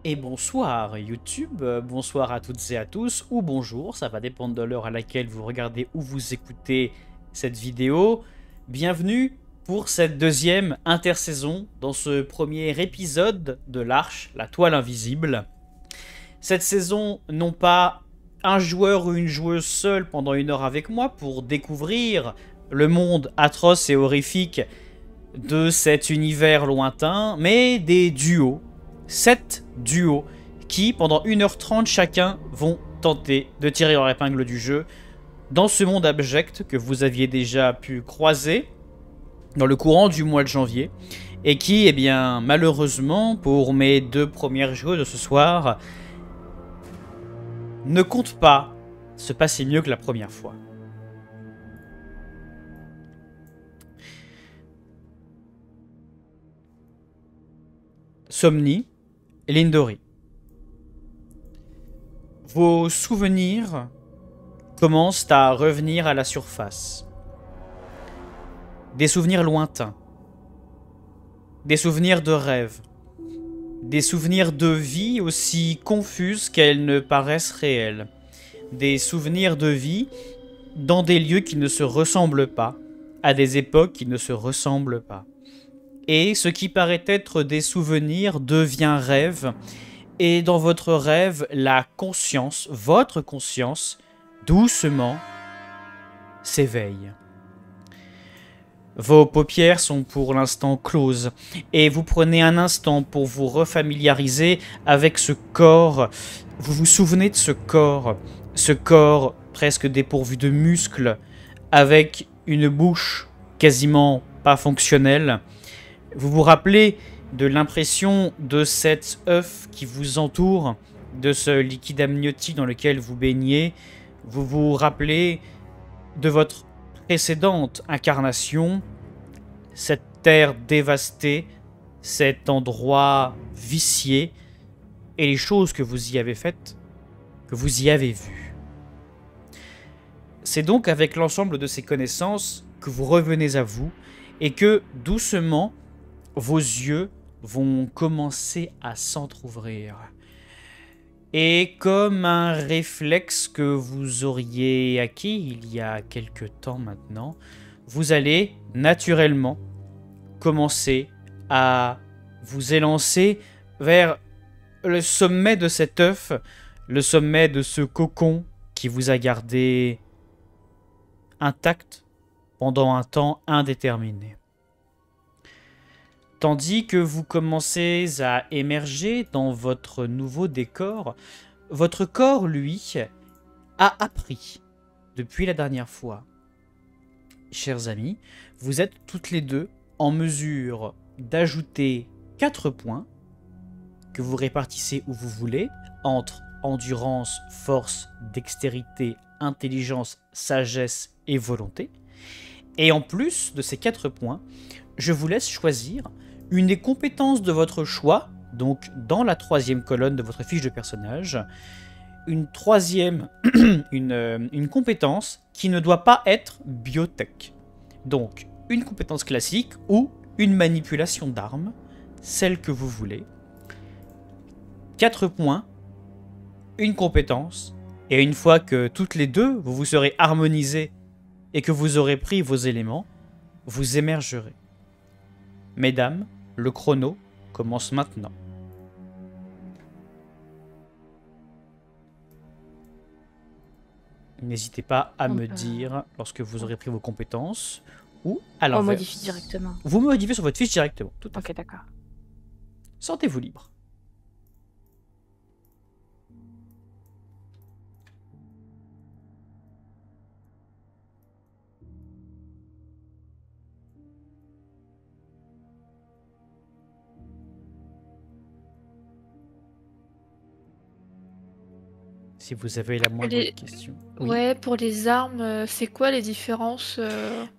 Et bonsoir YouTube, bonsoir à toutes et à tous, ou bonjour, ça va dépendre de l'heure à laquelle vous regardez ou vous écoutez cette vidéo. Bienvenue pour cette deuxième intersaison dans ce premier épisode de l'Arche, la toile invisible. Cette saison, non pas un joueur ou une joueuse seule pendant une heure avec moi pour découvrir le monde atroce et horrifique de cet univers lointain, mais des duos. 7 duos qui, pendant 1h30 chacun, vont tenter de tirer leur épingle du jeu dans ce monde abject que vous aviez déjà pu croiser dans le courant du mois de janvier et qui, eh bien, malheureusement, pour mes deux premières joueuses de ce soir, ne compte pas se passer mieux que la première fois. Somni et Lindori. Vos souvenirs commencent à revenir à la surface. Des souvenirs lointains. Des souvenirs de rêve. Des souvenirs de vie aussi confuses qu'elles ne paraissent réelles. Des souvenirs de vie dans des lieux qui ne se ressemblent pas, à des époques qui ne se ressemblent pas. Et ce qui paraît être des souvenirs devient rêve. Et dans votre rêve, la conscience, votre conscience, doucement s'éveille. Vos paupières sont pour l'instant closes. Et vous prenez un instant pour vous refamiliariser avec ce corps. Vous vous souvenez de ce corps presque dépourvu de muscles, avec une bouche quasiment pas fonctionnelle. Vous vous rappelez de l'impression de cet œuf qui vous entoure, de ce liquide amniotique dans lequel vous baignez. Vous vous rappelez de votre précédente incarnation, cette terre dévastée, cet endroit vicié, et les choses que vous y avez faites, que vous y avez vues. C'est donc avec l'ensemble de ces connaissances que vous revenez à vous, et que, doucement, vos yeux vont commencer à s'entrouvrir. Et comme un réflexe que vous auriez acquis il y a quelque temps maintenant, vous allez naturellement commencer à vous élancer vers le sommet de cet œuf, le sommet de ce cocon qui vous a gardé intact pendant un temps indéterminé. Tandis que vous commencez à émerger dans votre nouveau décor, votre corps, lui, a appris depuis la dernière fois. Chers amis, vous êtes toutes les deux en mesure d'ajouter 4 points que vous répartissez où vous voulez entre endurance, force, dextérité, intelligence, sagesse et volonté. Et en plus de ces 4 points, je vous laisse choisir une des compétences de votre choix, donc dans la 3e colonne de votre fiche de personnage, une compétence qui ne doit pas être biotech. Donc, une compétence classique ou une manipulation d'armes, celle que vous voulez. 4 points, une compétence, et une fois que toutes les deux, vous vous serez harmonisées et que vous aurez pris vos éléments, vous émergerez. Mesdames, le chrono commence maintenant. N'hésitez pas à me dire lorsque vous aurez pris vos compétences ou à l'inverse. On modifie directement. Vous modifiez sur votre fiche directement. Tout à fait. Ok, d'accord. Sentez-vous libre. Si vous avez la moindre question. Oui. Ouais, pour les armes, c'est quoi les différences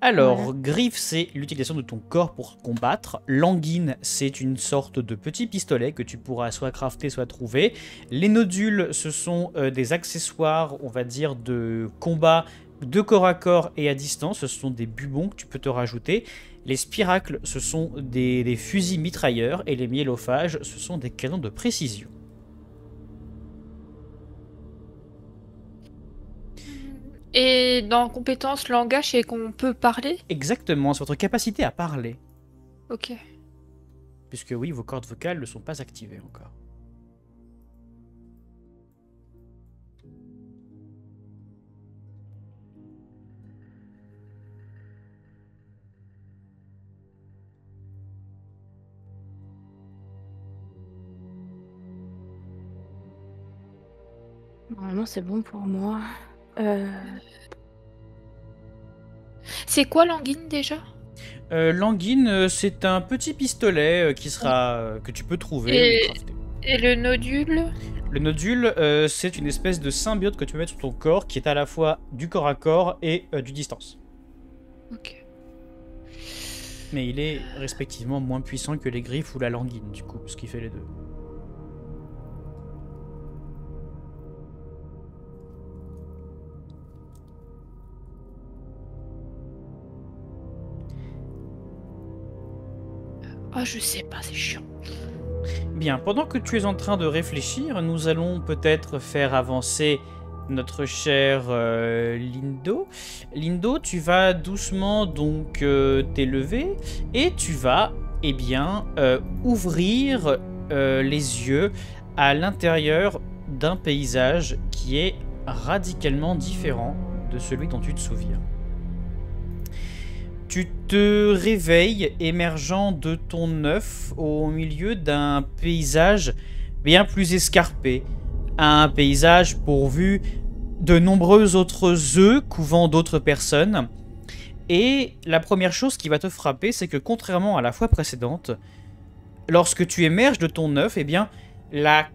Alors, ouais. griffe, c'est l'utilisation de ton corps pour combattre. Languine, c'est une sorte de petit pistolet que tu pourras soit crafter, soit trouver. Les nodules, ce sont des accessoires, on va dire, de combat de corps à corps et à distance. Ce sont des bubons que tu peux te rajouter. Les spiracles, ce sont des fusils mitrailleurs. Et les myélophages, ce sont des canons de précision. Et dans compétences langage, c'est qu'on peut parler? Exactement, c'est votre capacité à parler. Ok. Puisque oui, vos cordes vocales ne sont pas activées encore. Normalement, c'est bon pour moi. Euh, C'est quoi l'anguine déjà? L'anguine, c'est un petit pistolet qui sera que tu peux trouver ou Et, crafter. et le nodule? Le nodule, c'est une espèce de symbiote que tu peux mettre sur ton corps qui est à la fois du corps à corps et du distance. Ok. Mais il est respectivement moins puissant que les griffes ou la languine, du coup, ce qui fait les deux. Ah, je sais pas, c'est chiant. Bien, pendant que tu es en train de réfléchir, nous allons peut-être faire avancer notre cher Lindo. Lindo, tu vas doucement donc t'élever et tu vas, eh bien, ouvrir les yeux à l'intérieur d'un paysage qui est radicalement différent de celui dont tu te souviens. Tu te réveilles émergeant de ton œuf au milieu d'un paysage bien plus escarpé, un paysage pourvu de nombreux autres œufs couvant d'autres personnes. Et la première chose qui va te frapper, c'est que contrairement à la fois précédente, lorsque tu émerges de ton œuf, eh bien, la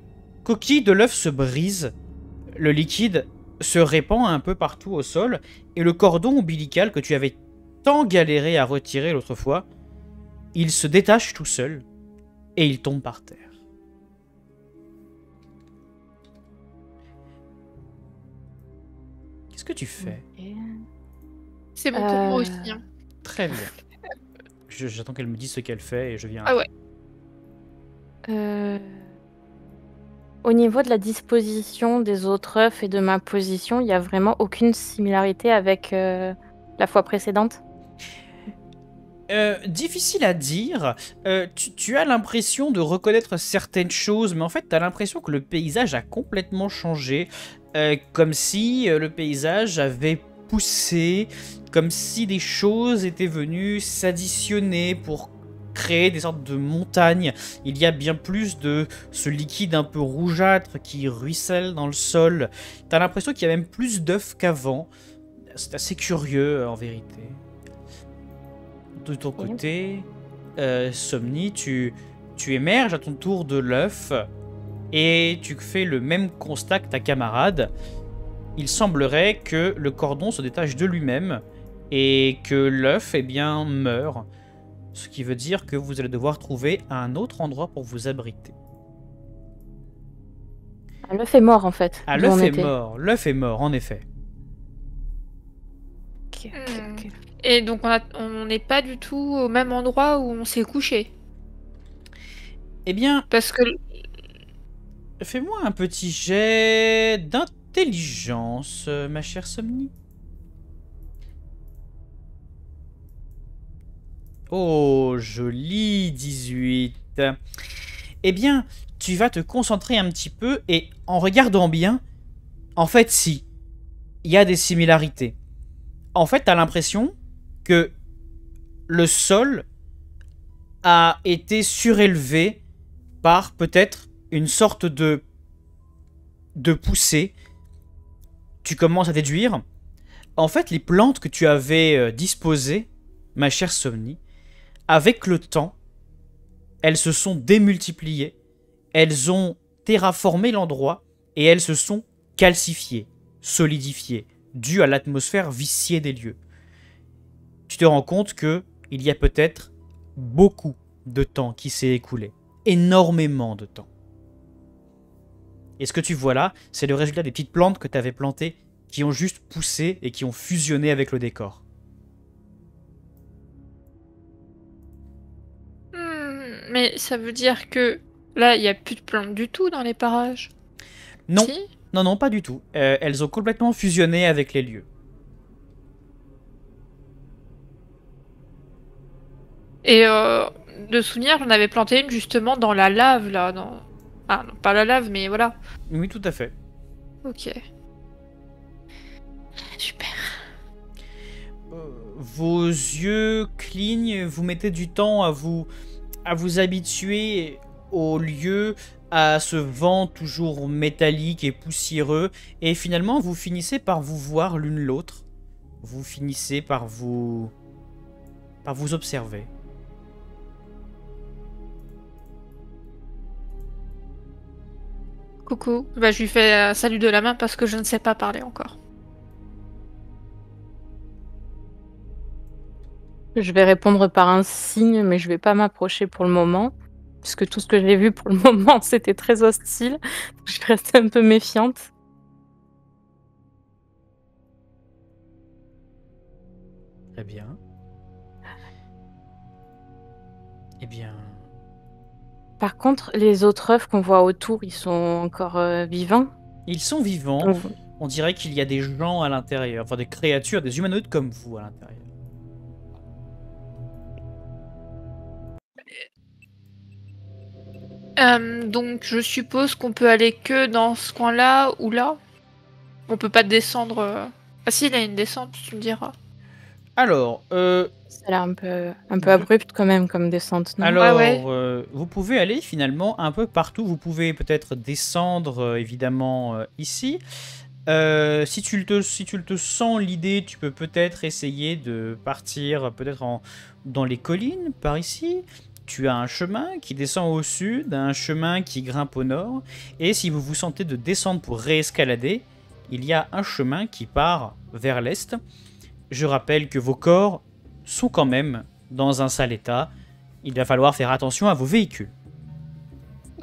coquille de l'œuf se brise, le liquide se répand un peu partout au sol, et le cordon ombilical que tu avais tant galéré à retirer l'autre fois, il se détache tout seul et il tombe par terre. Qu'est-ce que tu fais? C'est bon pour moi aussi. Hein. Très bien. J'attends qu'elle me dise ce qu'elle fait et je viens. Ah ouais. Au niveau de la disposition des autres œufs et de ma position, il n'y a vraiment aucune similarité avec la fois précédente? Difficile à dire. Tu as l'impression de reconnaître certaines choses, mais en fait, tu as l'impression que le paysage a complètement changé. Comme si le paysage avait poussé, comme si des choses étaient venues s'additionner pour créer des sortes de montagnes. Il y a bien plus de ce liquide un peu rougeâtre qui ruisselle dans le sol. Tu as l'impression qu'il y a même plus d'œufs qu'avant. C'est assez curieux, en vérité. De ton côté, Somni, tu émerges à ton tour de l'œuf et tu fais le même constat que ta camarade. Il semblerait que le cordon se détache de lui-même et que l'œuf, eh bien, meurt. Ce qui veut dire que vous allez devoir trouver un autre endroit pour vous abriter. Ah, l'œuf est mort en fait. Ah, d'où on l'œuf est était. mort. L'œuf est mort, en effet. Ok. Et donc on n'est pas du tout au même endroit où on s'est couché. Eh bien, Parce que fais-moi un petit jet d'intelligence, ma chère Somni. Oh, joli 18. Eh bien, tu vas te concentrer un petit peu et en regardant bien, en fait, si, il y a des similarités. En fait, tu as l'impression que le sol a été surélevé par peut-être une sorte de poussée. Tu commences à déduire. En fait, les plantes que tu avais disposées, ma chère Somni, avec le temps, elles se sont démultipliées, elles ont terraformé l'endroit et elles se sont calcifiées, solidifiées, dues à l'atmosphère viciée des lieux. Tu te rends compte que il y a peut-être beaucoup de temps qui s'est écoulé, énormément de temps. Et ce que tu vois là, c'est le résultat des petites plantes que tu avais plantées qui ont juste poussé et qui ont fusionné avec le décor. Mais ça veut dire que là, il n'y a plus de plantes du tout dans les parages. Non, Si Non, non, pas du tout. Elles ont complètement fusionné avec les lieux. Et de souvenir, j'en avais planté une justement dans la lave, là. Dans... Ah, non, pas la lave, mais voilà. Oui, tout à fait. Ok. Super. Vos yeux clignent, vous mettez du temps à vous habituer au lieu, à ce vent toujours métallique et poussiéreux, et finalement vous finissez par vous voir l'une l'autre. Vous finissez par vous observer. Coucou. Bah, je lui fais un salut de la main parce que je ne sais pas parler encore. Je vais répondre par un signe, mais je vais pas m'approcher pour le moment, puisque tout ce que j'ai vu pour le moment, c'était très hostile. Je vais rester un peu méfiante. Très bien. Eh bien, Par contre, les autres œufs qu'on voit autour, ils sont encore vivants. ils sont vivants. Donc, On dirait qu'il y a des gens à l'intérieur, enfin des créatures, des humanoïdes comme vous à l'intérieur. Donc je suppose qu'on peut aller que dans ce coin-là ou là. On peut pas descendre. Ah si, il y a une descente, tu me diras. Alors, ça a l'air un peu abrupt quand même comme descente, non? Alors, Ouais. vous pouvez aller finalement un peu partout. Vous pouvez peut-être descendre évidemment ici. Si tu le te sens l'idée, tu peux peut-être essayer de partir dans les collines par ici. Tu as un chemin qui descend au sud, un chemin qui grimpe au nord. Et si vous vous sentez de descendre pour réescalader, il y a un chemin qui part vers l'est. Je rappelle que vos corps sont quand même dans un sale état. Il va falloir faire attention à vos véhicules.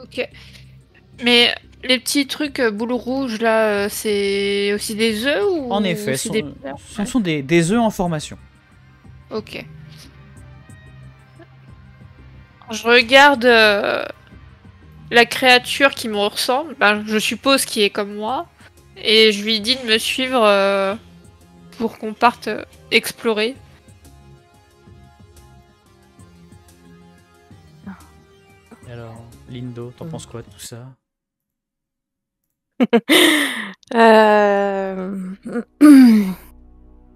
Ok. Mais les petits trucs boules rouges là, c'est aussi des œufs ou En effet, c'est des ce sont des œufs en formation. Ok. Je regarde la créature qui me ressemble, ben, je suppose qui est comme moi, et je lui dis de me suivre pour qu'on parte explorer. Alors, Lindo, t'en penses quoi de tout ça?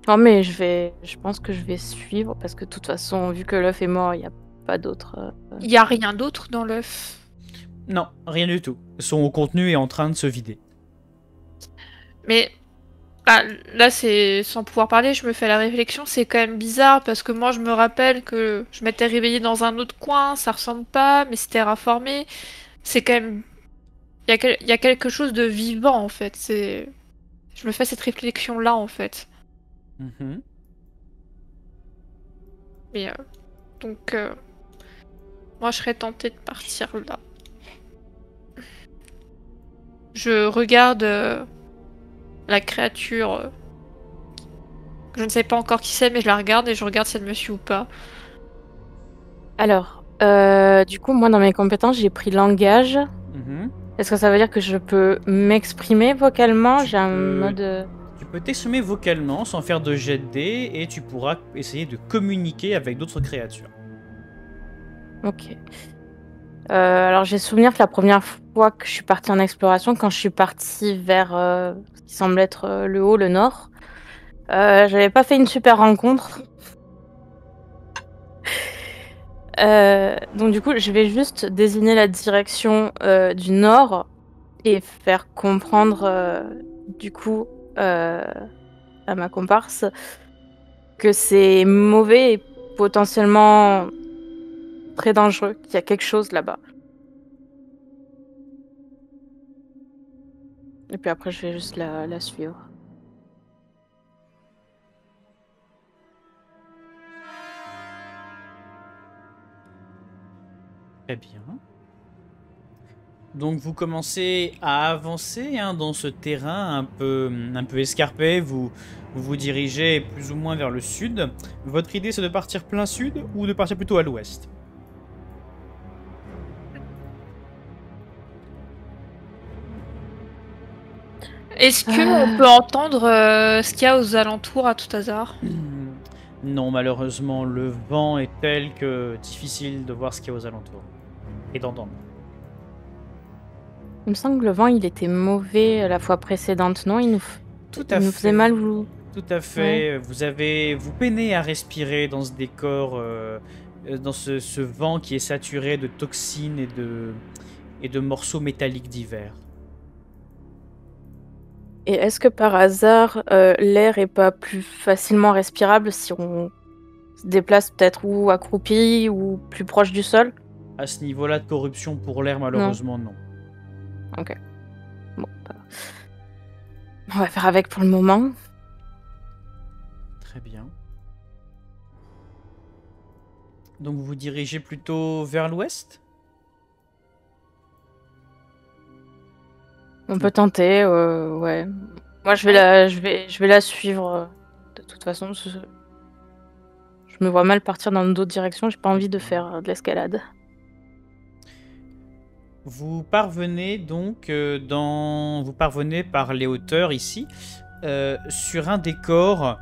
Non, mais je pense que je vais suivre parce que de toute façon, vu que l'œuf est mort, il n'y a pas d'autre. Il y a rien d'autre dans l'œuf. Non, rien du tout. Son contenu est en train de se vider. Mais ah, là, c'est sans pouvoir parler, je me fais la réflexion, c'est quand même bizarre parce que moi, je me rappelle que je m'étais réveillée dans un autre coin, ça ressemble pas, mais c'était terraformé. C'est quand même, il y a quelque chose de vivant en fait. Je me fais cette réflexion là en fait. Mhm. Mais donc, moi, je serais tentée de partir là. Je regarde la créature. Je ne sais pas encore qui c'est, mais je la regarde et je regarde si elle me suit ou pas. Alors, du coup, moi, dans mes compétences, j'ai pris langage. Mhm. Est-ce que ça veut dire que je peux m'exprimer vocalement? Tu J'ai un peux- mode. Tu peux t'exprimer vocalement sans faire de jet de dés et tu pourras essayer de communiquer avec d'autres créatures. Ok. Alors, j'ai souvenir que la première fois que je suis partie en exploration, quand je suis partie vers ce qui semble être le haut, le nord, j'avais pas fait une super rencontre. Donc, du coup, je vais juste désigner la direction du nord et faire comprendre, du coup, à ma comparse que c'est mauvais et potentiellement très dangereux, qu'il y a quelque chose là-bas. Et puis après, je vais juste la suivre. Très bien. Donc vous commencez à avancer dans ce terrain un peu escarpé. Vous vous dirigez plus ou moins vers le sud. Votre idée, c'est de partir plein sud ou de partir plutôt à l'ouest? Est-ce qu'on peut entendre ce qu'il y a aux alentours à tout hasard? Non, malheureusement, le vent est tel que difficile de voir ce qu'il y a aux alentours. Et d'entendre. Il me semble que le vent, il était mauvais la fois précédente, non? Tout Il à nous fait. faisait mal, vous? Tout à fait. Vous peinez à respirer dans ce décor, dans ce vent qui est saturé de toxines et de morceaux métalliques divers. Et est-ce que par hasard, l'air est pas plus facilement respirable si on se déplace peut-être ou accroupi ou plus proche du sol? À ce niveau-là de corruption pour l'air, malheureusement, non. Ok. Bon, on va faire avec pour le moment. Très bien. Donc vous vous dirigez plutôt vers l'ouest? On peut tenter, ouais. Moi, je vais la suivre. De toute façon, je me vois mal partir dans d'autres directions. J'ai pas envie de faire de l'escalade. Vous parvenez donc vous parvenez par les hauteurs ici sur un décor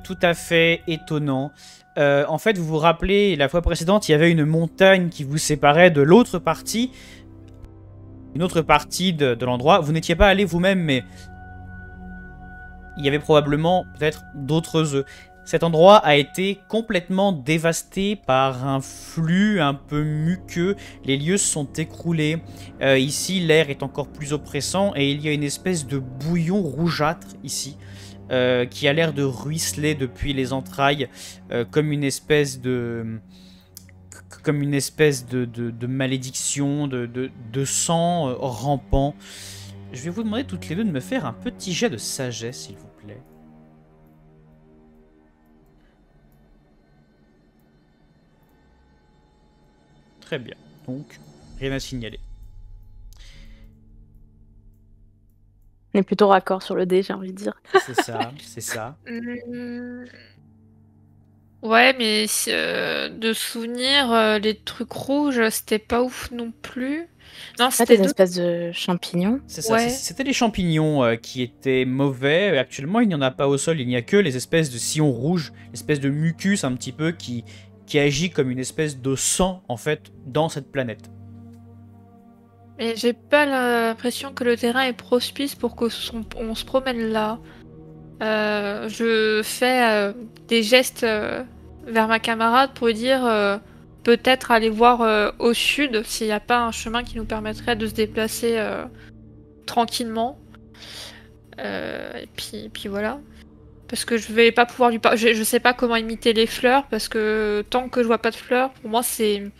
tout à fait étonnant. En fait, vous vous rappelez, la fois précédente, il y avait une montagne qui vous séparait de l'autre partie, une autre partie de l'endroit. Vous n'étiez pas allé vous-même, mais il y avait probablement peut-être d'autres œufs. Cet endroit a été complètement dévasté par un flux un peu muqueux. Les lieux se sont écroulés. Ici, l'air est encore plus oppressant et il y a une espèce de bouillon rougeâtre ici qui a l'air de ruisseler depuis les entrailles comme une espèce de malédiction, de sang rampant. Je vais vous demander toutes les deux de me faire un petit jet de sagesse, s'il vous plaît. Très bien, donc rien à signaler. On est plutôt raccord sur le dé, j'ai envie de dire. C'est ça, c'est ça. Ouais, mais de souvenir, les trucs rouges, c'était pas ouf non plus. Non, Pas c'était des espèces de champignons. C'est ça, Ouais. c'était les champignons qui étaient mauvais. Actuellement, il n'y en a pas au sol, il n'y a que les espèces de sillons rouges, l'espèce de mucus un petit peu qui agit comme une espèce de sang, en fait, dans cette planète. Mais j'ai pas l'impression que le terrain est propice pour qu'on se promène là. Je fais des gestes vers ma camarade pour lui dire peut-être aller voir au sud s'il n'y a pas un chemin qui nous permettrait de se déplacer tranquillement. Et puis voilà. Parce que je vais pas pouvoir lui parler. Je sais pas comment imiter les fleurs parce que tant que je vois pas de fleurs, pour moi c'est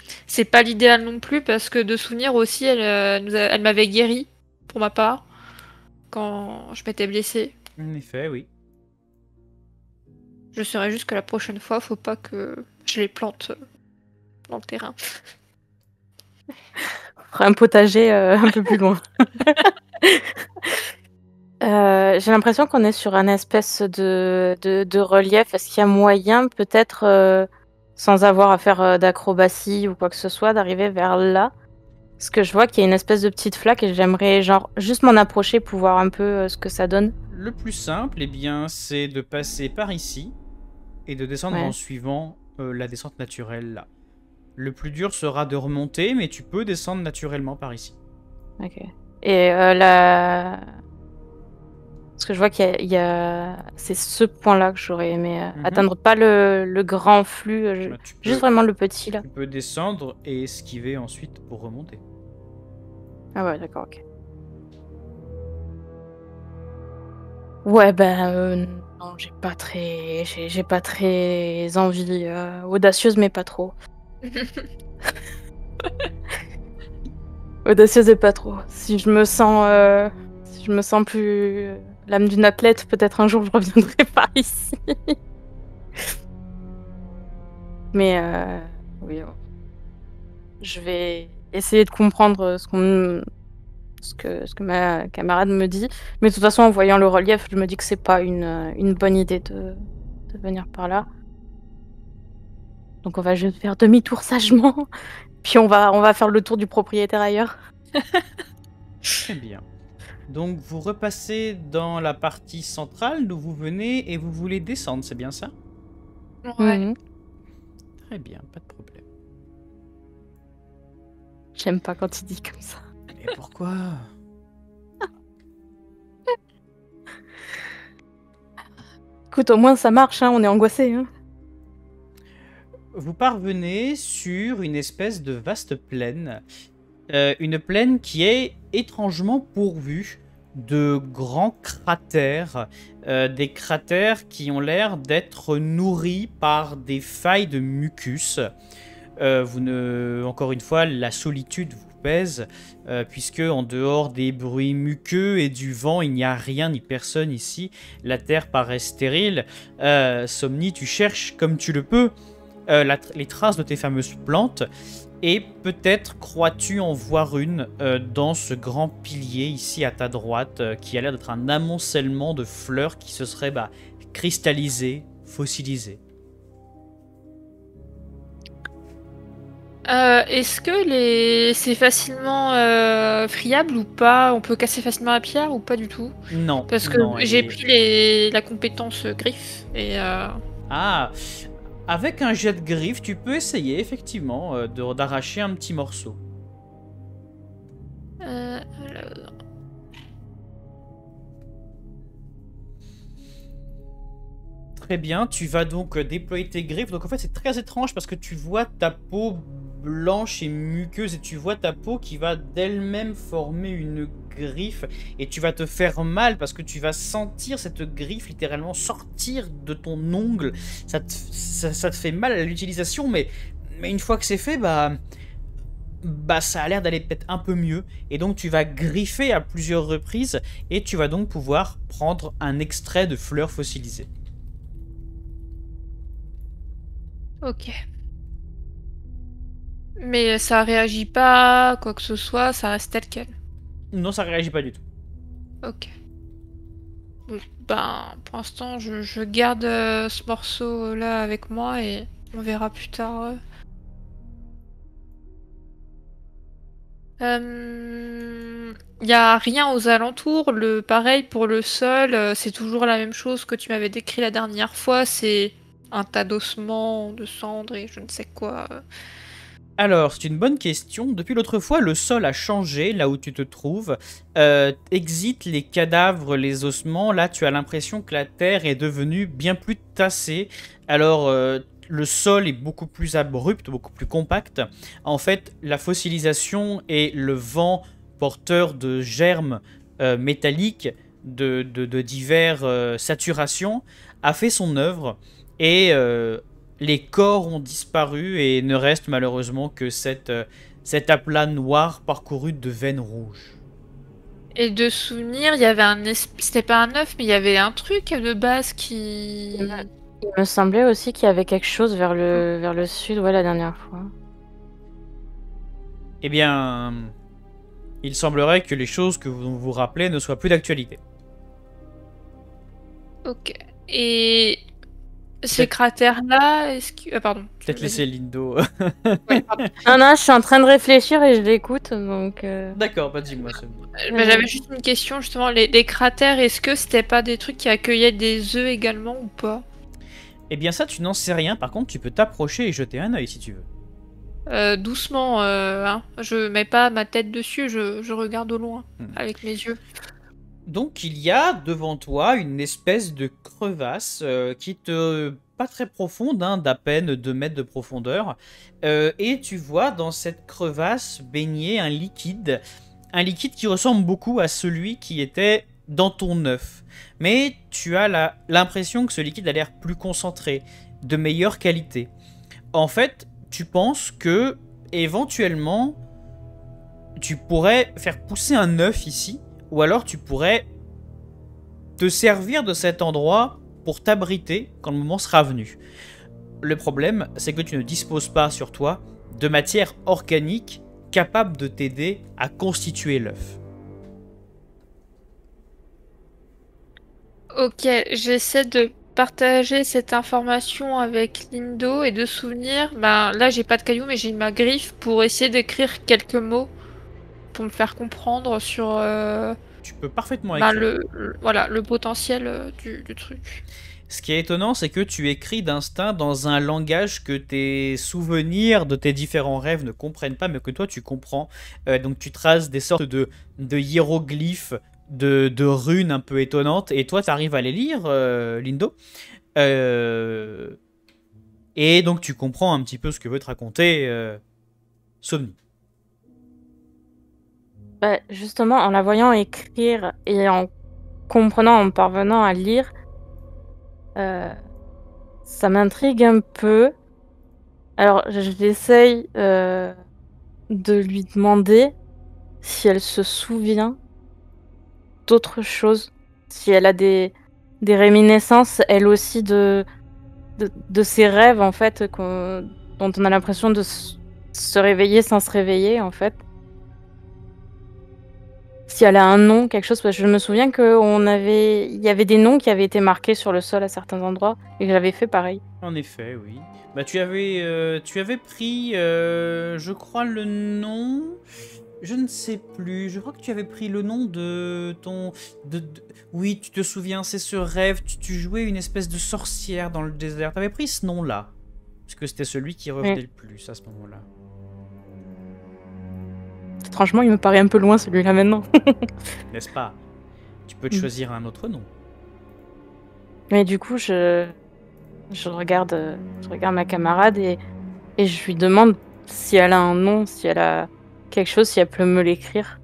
pas l'idéal non plus parce que de souvenir aussi elle m'avait guéri pour ma part quand je m'étais blessée. En effet, oui. Je saurais juste que la prochaine fois, faut pas que je les plante dans le terrain. On fera un potager un peu plus loin. J'ai l'impression qu'on est sur un espèce de relief. Est-ce qu'il y a moyen, peut-être, sans avoir à faire d'acrobatie ou quoi que ce soit, d'arriver vers là? Parce que je vois qu'il y a une espèce de petite flaque et j'aimerais genre juste m'en approcher pour voir un peu ce que ça donne. Le plus simple, eh bien, c'est de passer par ici et de descendre Ouais. en suivant la descente naturelle là. Le plus dur sera de remonter, mais tu peux descendre naturellement par ici. Ok. Et parce que je vois qu'il y a... C'est ce point-là que j'aurais aimé atteindre. Pas le grand flux, Bah, juste vraiment le petit là. Tu peux descendre et esquiver ensuite pour remonter. Ah ouais, d'accord, ok. Ouais, ben non, j'ai pas très envie. Audacieuse, mais pas trop. Audacieuse et pas trop. Si je me sens plus l'âme d'une athlète, peut-être un jour je reviendrai par ici. Mais oui, je vais essayer de comprendre ce que ma camarade me dit. Mais de toute façon, en voyant le relief, je me dis que c'est pas une bonne idée de venir par là. Donc on va juste faire demi-tour sagement, puis on va faire le tour du propriétaire ailleurs. Très bien. Donc vous repassez dans la partie centrale d'où vous venez et vous voulez descendre, c'est bien ça? Ouais. Mhm. Très bien, pas de problème. J'aime pas quand il dit comme ça. Mais pourquoi? Écoute, au moins ça marche, hein, on est angoissé. Hein. Vous parvenez sur une espèce de vaste plaine. Une plaine qui est étrangement pourvue de grands cratères. Des cratères qui ont l'air d'être nourris par des failles de mucus. Encore une fois, la solitude vous pèse, puisque en dehors des bruits muqueux et du vent, il n'y a rien ni personne ici. La terre paraît stérile. Somni, tu cherches comme tu le peux les traces de tes fameuses plantes, et peut-être crois-tu en voir une dans ce grand pilier ici à ta droite, qui a l'air d'être un amoncellement de fleurs qui se seraient cristallisées, fossilisées. Est-ce que c'est facilement friable ou pas? On peut casser facilement la pierre ou pas du tout? Non, Parce que non, j'ai pris la compétence griffe et Ah, avec un jet de griffe, tu peux essayer effectivement d'arracher un petit morceau. alors, Très bien, tu vas donc déployer tes griffes. Donc en fait, c'est très étrange parce que tu vois ta peau blanche et muqueuse et tu vois ta peau qui va d'elle-même former une griffe et tu vas te faire mal parce que tu vas sentir cette griffe littéralement sortir de ton ongle. Ça te fait mal à l'utilisation, mais une fois que c'est fait, ça a l'air d'aller peut-être un peu mieux. Et donc tu vas griffer à plusieurs reprises et tu vas donc pouvoir prendre un extrait de fleurs fossilisées. ok. Mais ça réagit pas, quoi que ce soit, ça reste tel quel. Non, ça réagit pas du tout. Ok. Bon, ben, pour l'instant, je garde ce morceau-là avec moi et on verra plus tard. Y a rien aux alentours. Pareil pour le sol, c'est toujours la même chose que tu m'avais décrit la dernière fois. C'est un tas d'ossements, de cendres et je ne sais quoi. Alors, c'est une bonne question. Depuis l'autre fois, le sol a changé là où tu te trouves. Exit les cadavres, les ossements. Là, tu as l'impression que la terre est devenue bien plus tassée. Alors, le sol est beaucoup plus abrupt, beaucoup plus compact. En fait, la fossilisation et le vent porteur de germes métalliques de diverses saturations a fait son œuvre. Et les corps ont disparu et ne reste malheureusement que cet aplat noir parcouru de veines rouges. Et de souvenir, il y avait c'était pas un œuf, mais il y avait un truc de base qui. Il me semblait aussi qu'il y avait quelque chose vers le sud, ouais, la dernière fois. Eh bien, il semblerait que les choses que vous vous rappelez ne soient plus d'actualité. Ok. Et ces Peut-être- cratères-là, est-ce que. Pardon. Peut-être laisser Lindo. Ouais, pardon. Non, je suis en train de réfléchir et je l'écoute, donc... D'accord, pas dis-moi ça. J'avais juste une question, justement. Les cratères, est-ce que c'était pas des trucs qui accueillaient des œufs également ou pas? Eh bien ça, tu n'en sais rien. Par contre, tu peux t'approcher et jeter un œil si tu veux. Doucement, hein. Je mets pas ma tête dessus, je regarde au loin, avec mes yeux. Donc il y a devant toi une espèce de crevasse pas très profonde, hein, d'à peine 2 mètres de profondeur. Et tu vois dans cette crevasse baigner un liquide qui ressemble beaucoup à celui qui était dans ton œuf. Mais tu as l'impression que ce liquide a l'air plus concentré, de meilleure qualité. En fait, tu penses que éventuellement tu pourrais faire pousser un œuf ici, ou alors tu pourrais te servir de cet endroit pour t'abriter quand le moment sera venu. Le problème, c'est que tu ne disposes pas sur toi de matière organique capable de t'aider à constituer l'œuf. Ok, j'essaie de partager cette information avec Lindo et de souvenir. Ben là, j'ai pas de caillou, mais j'ai ma griffe pour essayer d'écrire quelques mots pour me faire comprendre sur Tu peux parfaitement Bah, écrire. voilà, le potentiel du truc. Ce qui est étonnant, c'est que tu écris d'instinct dans un langage que tes souvenirs de tes différents rêves ne comprennent pas, mais que toi tu comprends. Donc tu traces des sortes de hiéroglyphes, de runes un peu étonnantes, et toi tu arrives à les lire, Lindo. Euh, et donc tu comprends un petit peu ce que veut te raconter Somni. Bah, justement, en la voyant écrire et en comprenant, en parvenant à lire, euh, ça m'intrigue un peu. Alors, j'essaye de lui demander si elle se souvient d'autre chose, si elle a des réminiscences, elle aussi, de ses rêves, en fait, dont on a l'impression de se réveiller sans se réveiller, en fait. Si elle a un nom, quelque chose, parce que je me souviens il y avait des noms qui avaient été marqués sur le sol à certains endroits, et que j'avais fait pareil. En effet, oui. Bah tu avais pris, je crois, le nom. Je ne sais plus. Je crois que tu avais pris le nom de ton. Oui, tu te souviens, c'est ce rêve. Tu jouais une espèce de sorcière dans le désert. Tu avais pris ce nom-là. Parce que c'était celui qui revenait le plus à ce moment-là. Franchement, il me paraît un peu loin celui-là maintenant. N'est-ce pas? Tu peux te choisir un autre nom. Mais du coup, je regarde ma camarade et je lui demande si elle a un nom, si elle a quelque chose, si elle peut me l'écrire.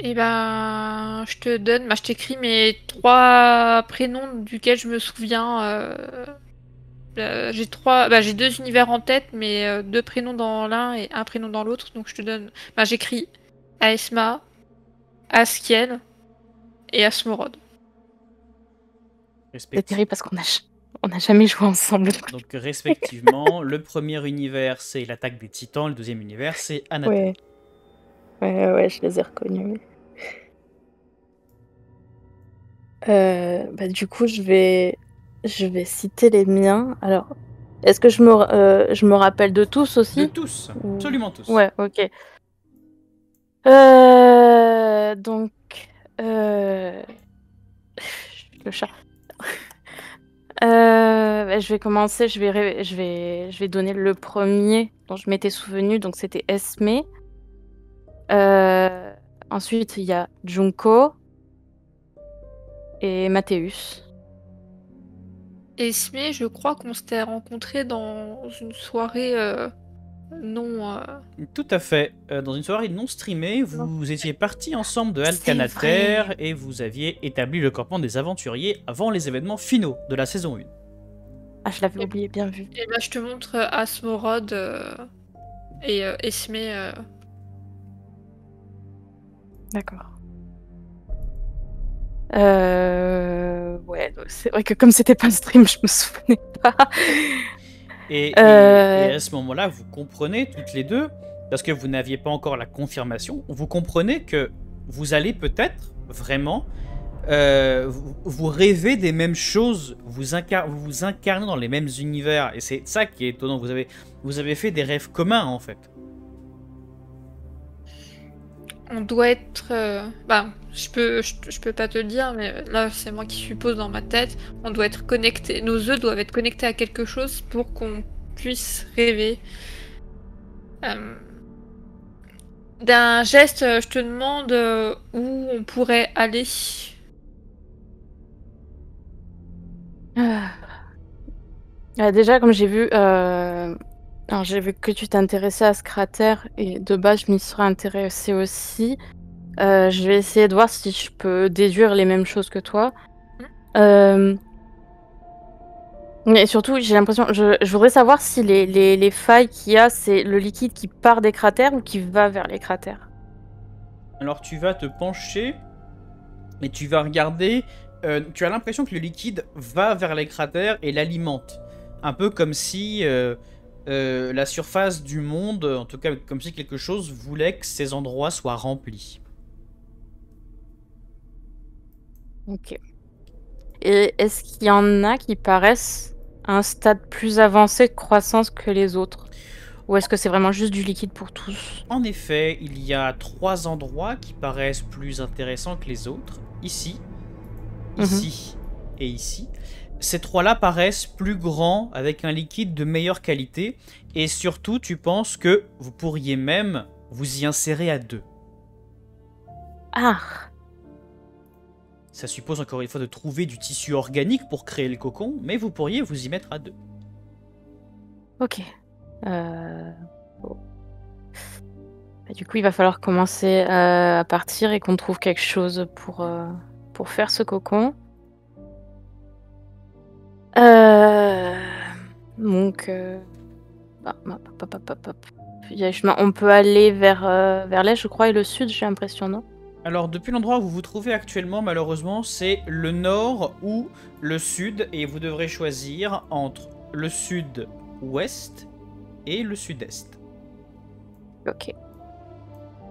Et ben, je t'écris mes 3 prénoms duquel je me souviens. J'ai 2 univers en tête, mais 2 prénoms dans l'un et un prénom dans l'autre. Donc je te donne. Bah, j'écris Aesma, Askiel et Asmorod. C'est terrible parce qu'on a jamais joué ensemble. Donc respectivement, le premier univers c'est l'attaque des titans, le deuxième univers c'est Anathema. Ouais, je les ai reconnus. Du coup, je vais citer les miens. Alors, est-ce que je me rappelle de tous aussi? De tous, absolument tous. Ouais, ok. Donc, le chat. Je vais commencer. Je vais donner le premier dont je m'étais souvenu. Donc, c'était Esme. Ensuite, il y a Junko et Mathéus. Esme, je crois qu'on s'était rencontrés dans une soirée non. Tout à fait. Dans une soirée non streamée, vous étiez partis ensemble de C'est Alcanater vrai. et vous aviez établi le campement des aventuriers avant les événements finaux de la saison 1. Ah, je l'avais oublié, bien vu. Et bah, je te montre Asmorod et Esme. D'accord. Ouais, c'est vrai que comme c'était pas un stream, je me souvenais pas. Et à ce moment-là, vous comprenez toutes les deux, parce que vous n'aviez pas encore la confirmation, vous comprenez que vous allez peut-être vraiment vous rêvez des mêmes choses, vous incarnez dans les mêmes univers, et c'est ça qui est étonnant. Vous avez fait des rêves communs en fait. On doit être. Je peux pas te le dire, mais là c'est moi qui suppose dans ma tête. On doit être connectés. Nos œufs doivent être connectés à quelque chose pour qu'on puisse rêver. D'un geste, je te demande où on pourrait aller. Déjà, comme j'ai vu, alors j'ai vu que tu t'intéressais à ce cratère et de base je m'y serais intéressée aussi. Je vais essayer de voir si je peux déduire les mêmes choses que toi. Mais surtout, j'ai l'impression, je voudrais savoir si les failles qu'il y a, c'est le liquide qui part des cratères ou qui va vers les cratères. Alors tu vas te pencher et tu vas regarder. Tu as l'impression que le liquide va vers les cratères et l'alimente. Un peu comme si la surface du monde, en tout cas comme si quelque chose voulait que ces endroits soient remplis. Ok. Et est-ce qu'il y en a qui paraissent à un stade plus avancé de croissance que les autres? Ou est-ce que c'est vraiment juste du liquide pour tous? En effet, il y a 3 endroits qui paraissent plus intéressants que les autres. Ici, ici et ici. Ces 3-là paraissent plus grands, avec un liquide de meilleure qualité. Et surtout, tu penses que vous pourriez même vous y insérer à 2. Ah, Ça suppose encore une fois de trouver du tissu organique pour créer le cocon, mais vous pourriez vous y mettre à 2. ok. Bon. Bah, du coup, il va falloir commencer à partir et qu'on trouve quelque chose pour faire ce cocon. Donc, il y a chemin. On peut aller vers l'est, je crois, et le sud, j'ai l'impression, non? Alors, depuis l'endroit où vous vous trouvez actuellement, malheureusement, c'est le nord ou le sud, et vous devrez choisir entre le sud-ouest et le sud-est. Ok.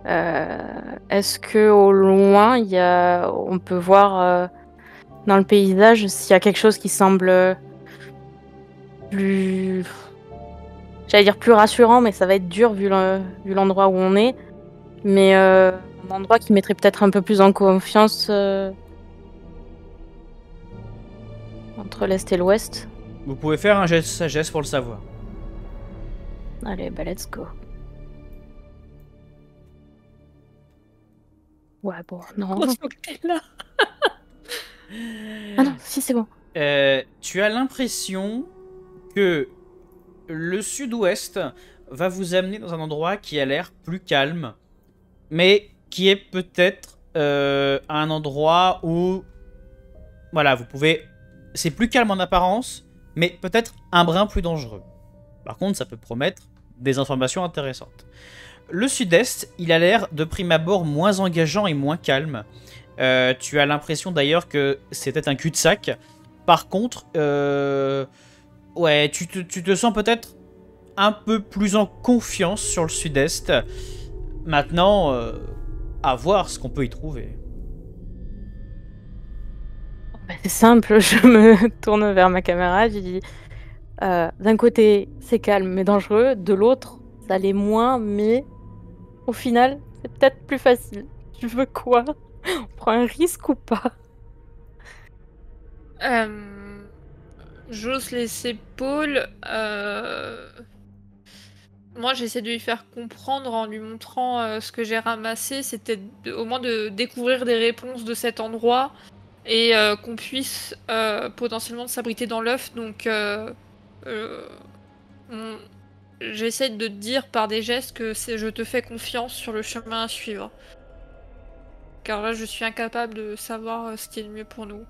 Est-ce que au loin, on peut voir dans le paysage s'il y a quelque chose qui semble plus, j'allais dire plus rassurant, mais ça va être dur vu l'endroit où on est. Mais un endroit qui mettrait peut-être un peu plus en confiance entre l'est et l'ouest. Vous pouvez faire un jet de sagesse pour le savoir. Allez, bah let's go. Ouais, bon, non. Heureusement que t'es là. Ah non, si, c'est bon. Tu as l'impression que le sud-ouest va vous amener dans un endroit qui a l'air plus calme, mais qui est peut-être un endroit où, voilà, vous pouvez... C'est plus calme en apparence, mais peut-être un brin plus dangereux. Par contre, ça peut promettre des informations intéressantes. Le sud-est, il a l'air de prime abord moins engageant et moins calme. Tu as l'impression d'ailleurs que c'était un cul-de-sac. Par contre, ouais, tu te sens peut-être un peu plus en confiance sur le sud-est. Maintenant, à voir ce qu'on peut y trouver. Bah, c'est simple, je me tourne vers ma camarade, je dis d'un côté c'est calme mais dangereux, de l'autre ça l'est moins, mais au final c'est peut-être plus facile. Tu veux quoi? On prend un risque ou pas? J'ose laisser Paul. Moi, j'essaie de lui faire comprendre en lui montrant ce que j'ai ramassé. C'était au moins de découvrir des réponses de cet endroit et qu'on puisse potentiellement s'abriter dans l'œuf. Donc, j'essaie de te dire par des gestes que je te fais confiance sur le chemin à suivre. Car là, je suis incapable de savoir ce qui est le mieux pour nous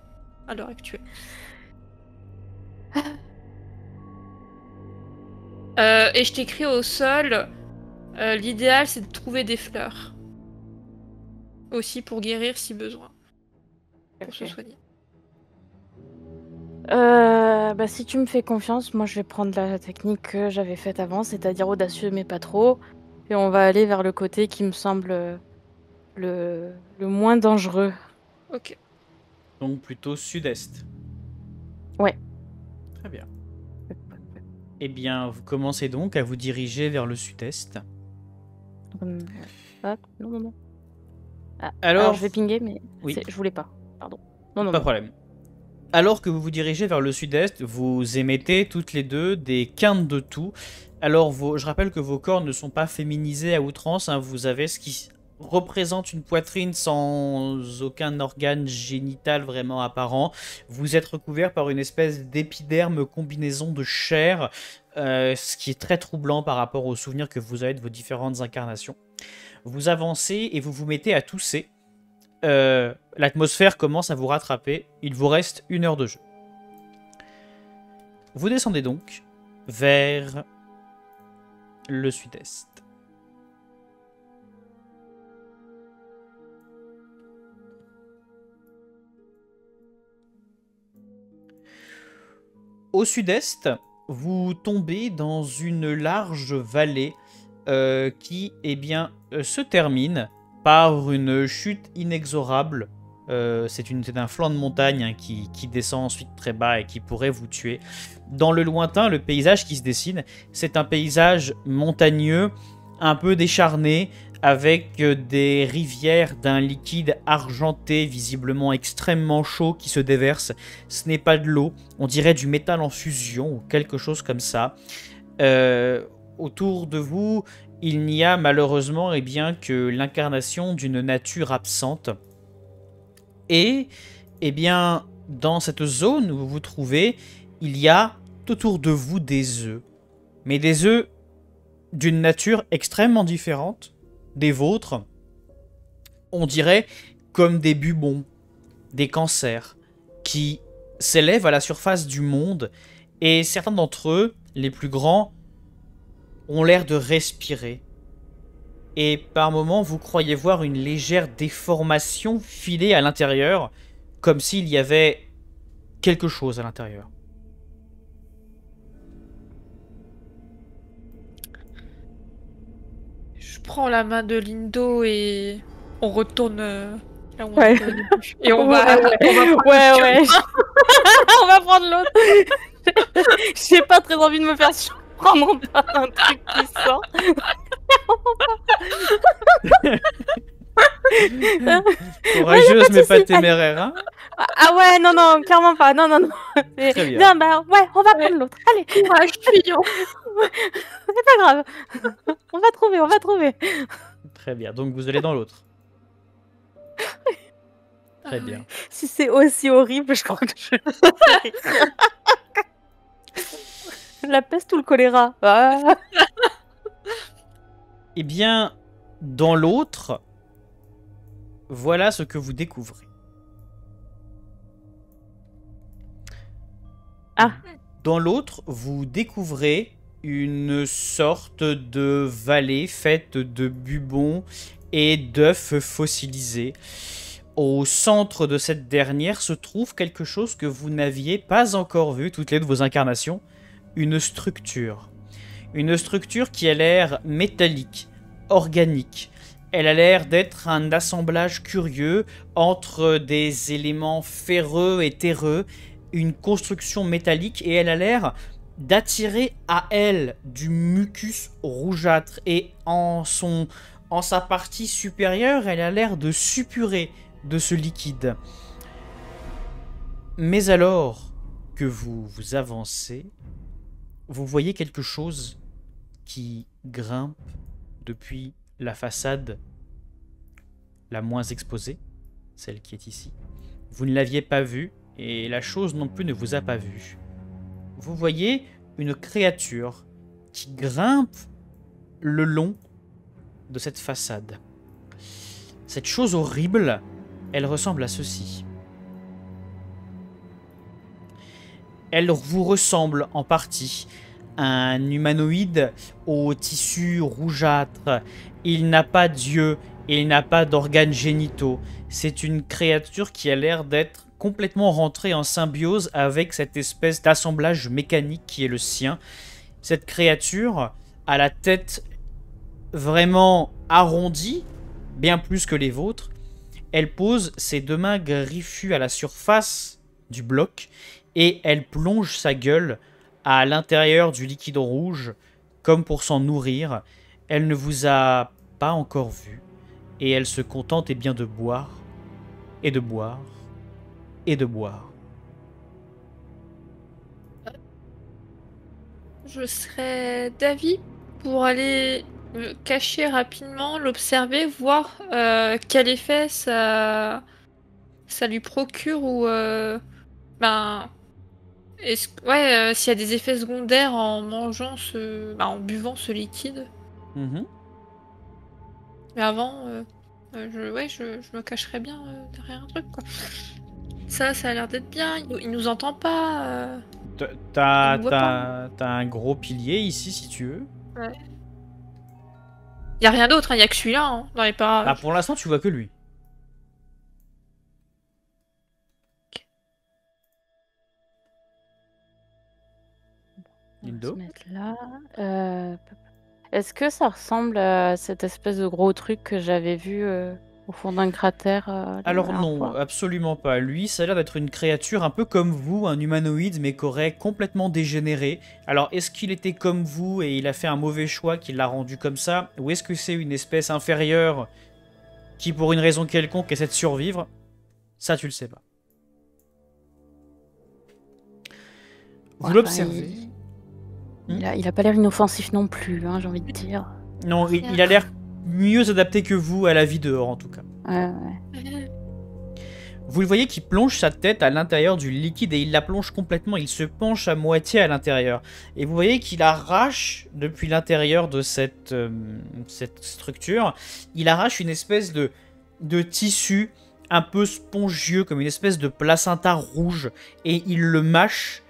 à l'heure actuelle. Et je t'écris au sol. L'idéal, c'est de trouver des fleurs. Aussi pour guérir si besoin. Pour se soigner. Bah, si tu me fais confiance, moi je vais prendre la technique que j'avais faite avant, c'est-à-dire audacieux mais pas trop. Et on va aller vers le côté qui me semble le moins dangereux. Ok. Donc plutôt sud-est. Ouais. Très bien. Eh bien, vous commencez donc à vous diriger vers le sud-est. Ah, non. Ah, Alors- alors je vais pinguer, mais Oui. je voulais pas. Pardon. Non. Pas de problème. Alors que vous vous dirigez vers le sud-est, vous émettez toutes les deux des quintes de toux. Alors, je rappelle que vos corps ne sont pas féminisés à outrance. Hein. Vous avez ce qui représente une poitrine sans aucun organe génital vraiment apparent. Vous êtes recouvert par une espèce d'épiderme combinaison de chair, ce qui est très troublant par rapport aux souvenirs que vous avez de vos différentes incarnations. Vous avancez et vous vous mettez à tousser. L'atmosphère commence à vous rattraper. Il vous reste 1 heure de jeu. Vous descendez donc vers le sud-est. Au sud-est, vous tombez dans une large vallée qui se termine par une chute inexorable C'est un flanc de montagne hein, qui descend ensuite très bas et qui pourrait vous tuer. Dans le lointain, le paysage qui se dessine, c'est un paysage montagneux, un peu décharné, avec des rivières d'un liquide argenté, visiblement extrêmement chaud, qui se déverse. Ce n'est pas de l'eau, on dirait du métal en fusion ou quelque chose comme ça. Autour de vous, il n'y a malheureusement eh bien, que l'incarnation d'une nature absente. Et eh bien, dans cette zone où vous vous trouvez, il y a autour de vous des œufs. Mais des œufs d'une nature extrêmement différente des vôtres. On dirait comme des bubons, des cancers, qui s'élèvent à la surface du monde. Et certains d'entre eux, les plus grands, ont l'air de respirer. Et par moments, vous croyez voir une légère déformation filée à l'intérieur, comme s'il y avait quelque chose à l'intérieur. Je prends la main de Lindo et on retourne là où on Ouais. était au début. Et on Ouais, va, ouais. on va prendre Ouais, le ouais. chemin. On va prendre l'autre. J'ai pas très envie de me faire surprendre par un truc qui sort. Courageuse mais pas souci. téméraire, hein? Ah ouais, non, non, clairement pas. Non, non, non. Très bien. Bien, bah ouais, on va prendre l'autre. Allez, Courage, fuyons. c'est pas grave. On va trouver, on va trouver. Très bien, donc vous allez dans l'autre. Très bien. Si c'est aussi horrible, je crois que je... La peste ou le choléra? Ah. Eh bien, dans l'autre, voilà ce que vous découvrez. Ah. Dans l'autre, vous découvrez une sorte de vallée faite de bubons et d'œufs fossilisés. Au centre de cette dernière se trouve quelque chose que vous n'aviez pas encore vu, toutes les deux de vos incarnations, une structure. Une structure qui a l'air métallique, organique. Elle a l'air d'être un assemblage curieux entre des éléments ferreux et terreux, une construction métallique, et elle a l'air d'attirer à elle du mucus rougeâtre. Et en sa partie supérieure, elle a l'air de suppurer de ce liquide. Mais alors que vous avancez, vous voyez quelque chose qui grimpe depuis la façade la moins exposée, celle qui est ici. Vous ne l'aviez pas vue, et la chose non plus ne vous a pas vu. Vous voyez une créature qui grimpe le long de cette façade. Cette chose horrible, elle ressemble à ceci. Elle vous ressemble en partie. Un humanoïde au tissu rougeâtre. Il n'a pas d'yeux, il n'a pas d'organes génitaux. C'est une créature qui a l'air d'être complètement rentrée en symbiose avec cette espèce d'assemblage mécanique qui est le sien. Cette créature a la tête vraiment arrondie, bien plus que les vôtres. Elle pose ses deux mains griffues à la surface du bloc et elle plonge sa gueule à l'intérieur du liquide rouge comme pour s'en nourrir. Elle ne vous a pas encore vu et elle se contente bien de boire et de boire et de boire. Je serais d'avis pour aller me cacher rapidement, l'observer, voir quel effet ça lui procure ou s'il y a des effets secondaires en mangeant en buvant ce liquide. Mais avant, je me cacherais bien derrière un truc, quoi. Ça a l'air d'être bien. Il nous entend pas. T'as un gros pilier ici si tu veux. Ouais. Y a rien d'autre, hein, y a que celui-là hein, dans les parages. Ah, pour l'instant, tu vois que lui. Lindo. On va se mettre là. Est-ce que ça ressemble à cette espèce de gros truc que j'avais vu au fond d'un cratère la Alors dernière non, fois. absolument pas. Lui, ça a l'air d'être une créature un peu comme vous, un humanoïde, mais qu'aurait complètement dégénéré. Alors, est-ce qu'il était comme vous et il a fait un mauvais choix qui l'a rendu comme ça? Ou est-ce que c'est une espèce inférieure qui, pour une raison quelconque, essaie de survivre? Ça, tu le sais pas. Ouais, Vous l'observez. il a pas l'air inoffensif non plus, hein, j'ai envie de dire. Non, il a l'air mieux adapté que vous à la vie dehors, en tout cas. Ouais. Vous le voyez qui plonge sa tête à l'intérieur du liquide et il la plonge complètement, il se penche à moitié à l'intérieur. Et vous voyez qu'il arrache, depuis l'intérieur de cette structure, il arrache une espèce de tissu un peu spongieux, comme une espèce de placenta rouge, et il le mâche,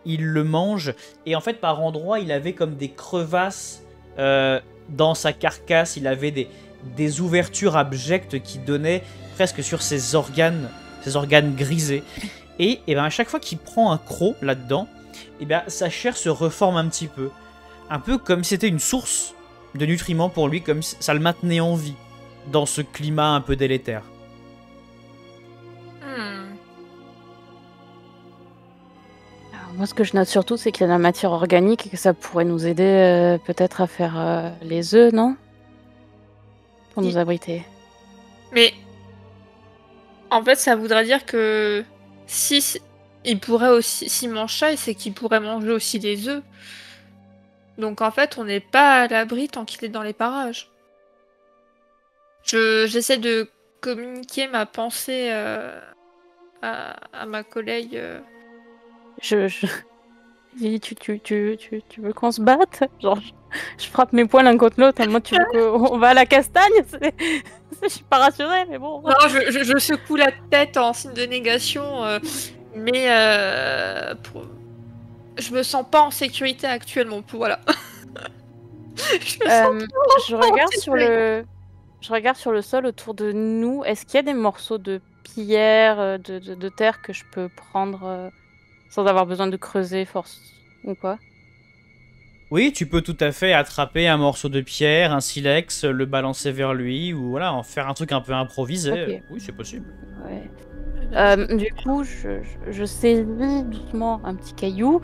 il le mange, et en fait par endroits il avait comme des crevasses dans sa carcasse, il avait des ouvertures abjectes qui donnaient presque sur ses organes grisés. Et ben à chaque fois qu'il prend un croc là-dedans, et ben sa chair se reforme un petit peu. Un peu comme si c'était une source de nutriments pour lui, comme si ça le maintenait en vie dans ce climat un peu délétère. Alors, moi, ce que je note surtout, c'est qu'il y a de la matière organique et que ça pourrait nous aider peut-être à faire les œufs, non? Pour nous abriter. Mais en fait, ça voudrait dire que si il pourrait aussi, s'il mange ça, c'est qu'il pourrait manger aussi des œufs. Donc en fait, on n'est pas à l'abri tant qu'il est dans les parages. J'essaie de communiquer ma pensée à ma collègue. Dis, tu veux qu'on se batte? Genre, je frappe mes poings l'un contre l'autre. Moi, tu veux qu'on va à la castagne? Je suis pas rassurée, mais bon. Non, je secoue la tête en signe de négation, mais je me sens pas en sécurité actuellement. Voilà. Je regarde sur le sol autour de nous. Est-ce qu'il y a des morceaux de pierre, de terre que je peux prendre sans avoir besoin de creuser force ou quoi? Oui, tu peux tout à fait attraper un morceau de pierre, un silex, le balancer vers lui, ou voilà, en faire un truc un peu improvisé. Ok. Oui, c'est possible. Ouais. Du coup, je saisis doucement un petit caillou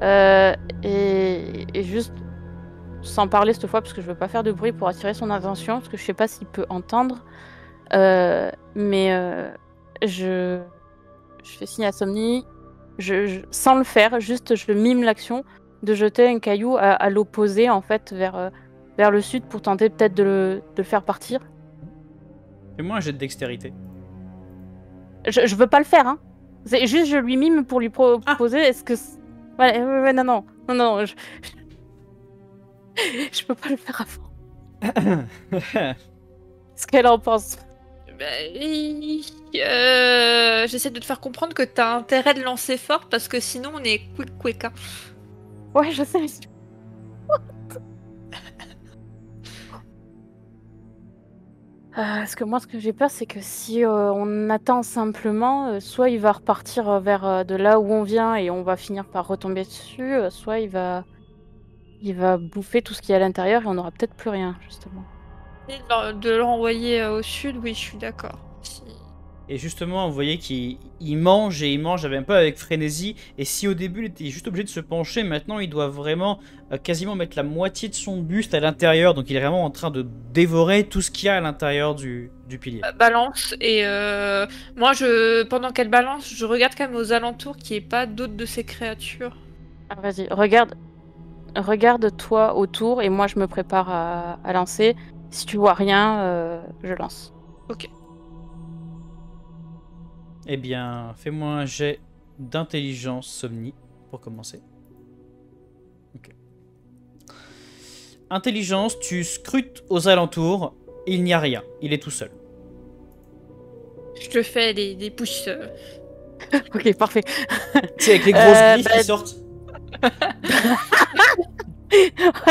et juste sans parler cette fois parce que je veux pas faire de bruit pour attirer son attention parce que je sais pas s'il peut entendre. Mais je fais signe à Somni, sans le faire, juste je mime l'action de jeter un caillou à l'opposé en fait vers le sud pour tenter peut-être de le faire partir. Fais-moi un jet de dextérité. Je veux pas le faire, hein. C'est juste je lui mime pour lui proposer. Est-ce que ouais, non, je peux pas le faire avant. Ce qu'elle en pense. J'essaie de te faire comprendre que t'as intérêt de lancer fort parce que sinon on est quick hein. Ouais, je sais. Parce que moi, ce que j'ai peur, c'est que si on attend simplement, soit il va repartir vers de là où on vient et on va finir par retomber dessus, soit il va bouffer tout ce qu'il y a à l'intérieur et on n'aura peut-être plus rien, justement. Et de le renvoyer au sud, oui, je suis d'accord. Et justement, vous voyez qu'il mange et il mange un peu avec frénésie. Et si au début il était juste obligé de se pencher, maintenant il doit vraiment quasiment mettre la moitié de son buste à l'intérieur. Donc il est vraiment en train de dévorer tout ce qu'il y a à l'intérieur du pilier. Balance. Et moi, pendant qu'elle balance, je regarde quand même aux alentours qu'il n'y ait pas d'autres de ces créatures. Ah, vas-y, regarde-toi autour et moi je me prépare à lancer. Si tu vois rien, je lance. Ok. Eh bien, fais-moi un jet d'intelligence Somni pour commencer. Ok. Intelligence, tu scrutes aux alentours, il n'y a rien, il est tout seul. Je te fais des pouces. Ok, parfait. C'est avec les grosses griffes qui sortent.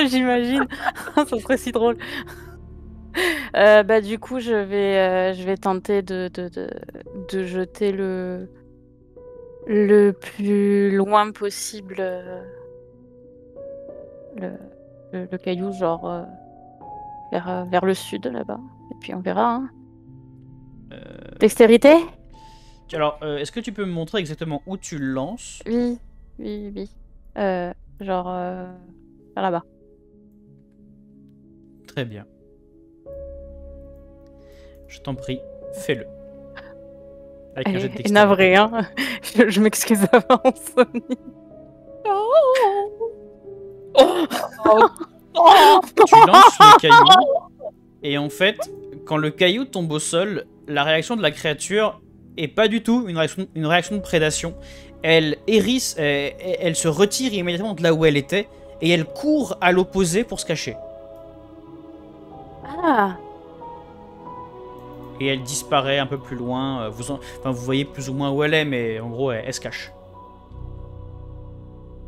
J'imagine. Ça serait si drôle. Du coup, je vais tenter de jeter le plus loin possible le caillou, genre vers le sud là-bas. Et puis on verra. Hein. Dextérité? Alors, est-ce que tu peux me montrer exactement où tu le lances? Oui, oui, oui. Genre, par là-bas. Très bien. Je t'en prie, fais-le. Avec un jet de dextérité. Navré, hein. Je m'excuse d'avance. Tu lances le caillou, et en fait, quand le caillou tombe au sol, la réaction de la créature est pas du tout une réaction de prédation. Elle hérisse, elle se retire immédiatement de là où elle était, et elle court à l'opposé pour se cacher. Ah, Et elle disparaît un peu plus loin. Vous voyez plus ou moins où elle est, mais en gros, elle se cache.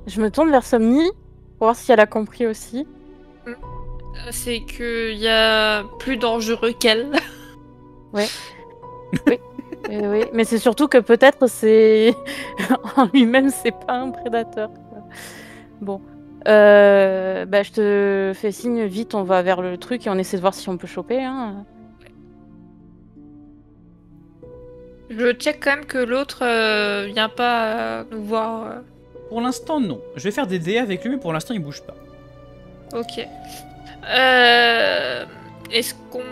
je me tourne vers Somni pour voir si elle a compris aussi. C'est qu'il y a plus dangereux qu'elle. Oui, mais c'est surtout que peut-être c'est en lui-même, c'est pas un prédateur, quoi. Bon, je te fais signe, vite, on va vers le truc et on essaie de voir si on peut choper, hein. Je check quand même que l'autre vient pas nous voir. Pour l'instant, non. Je vais faire des dés avec lui, mais pour l'instant, il bouge pas. Ok. Est-ce qu'on...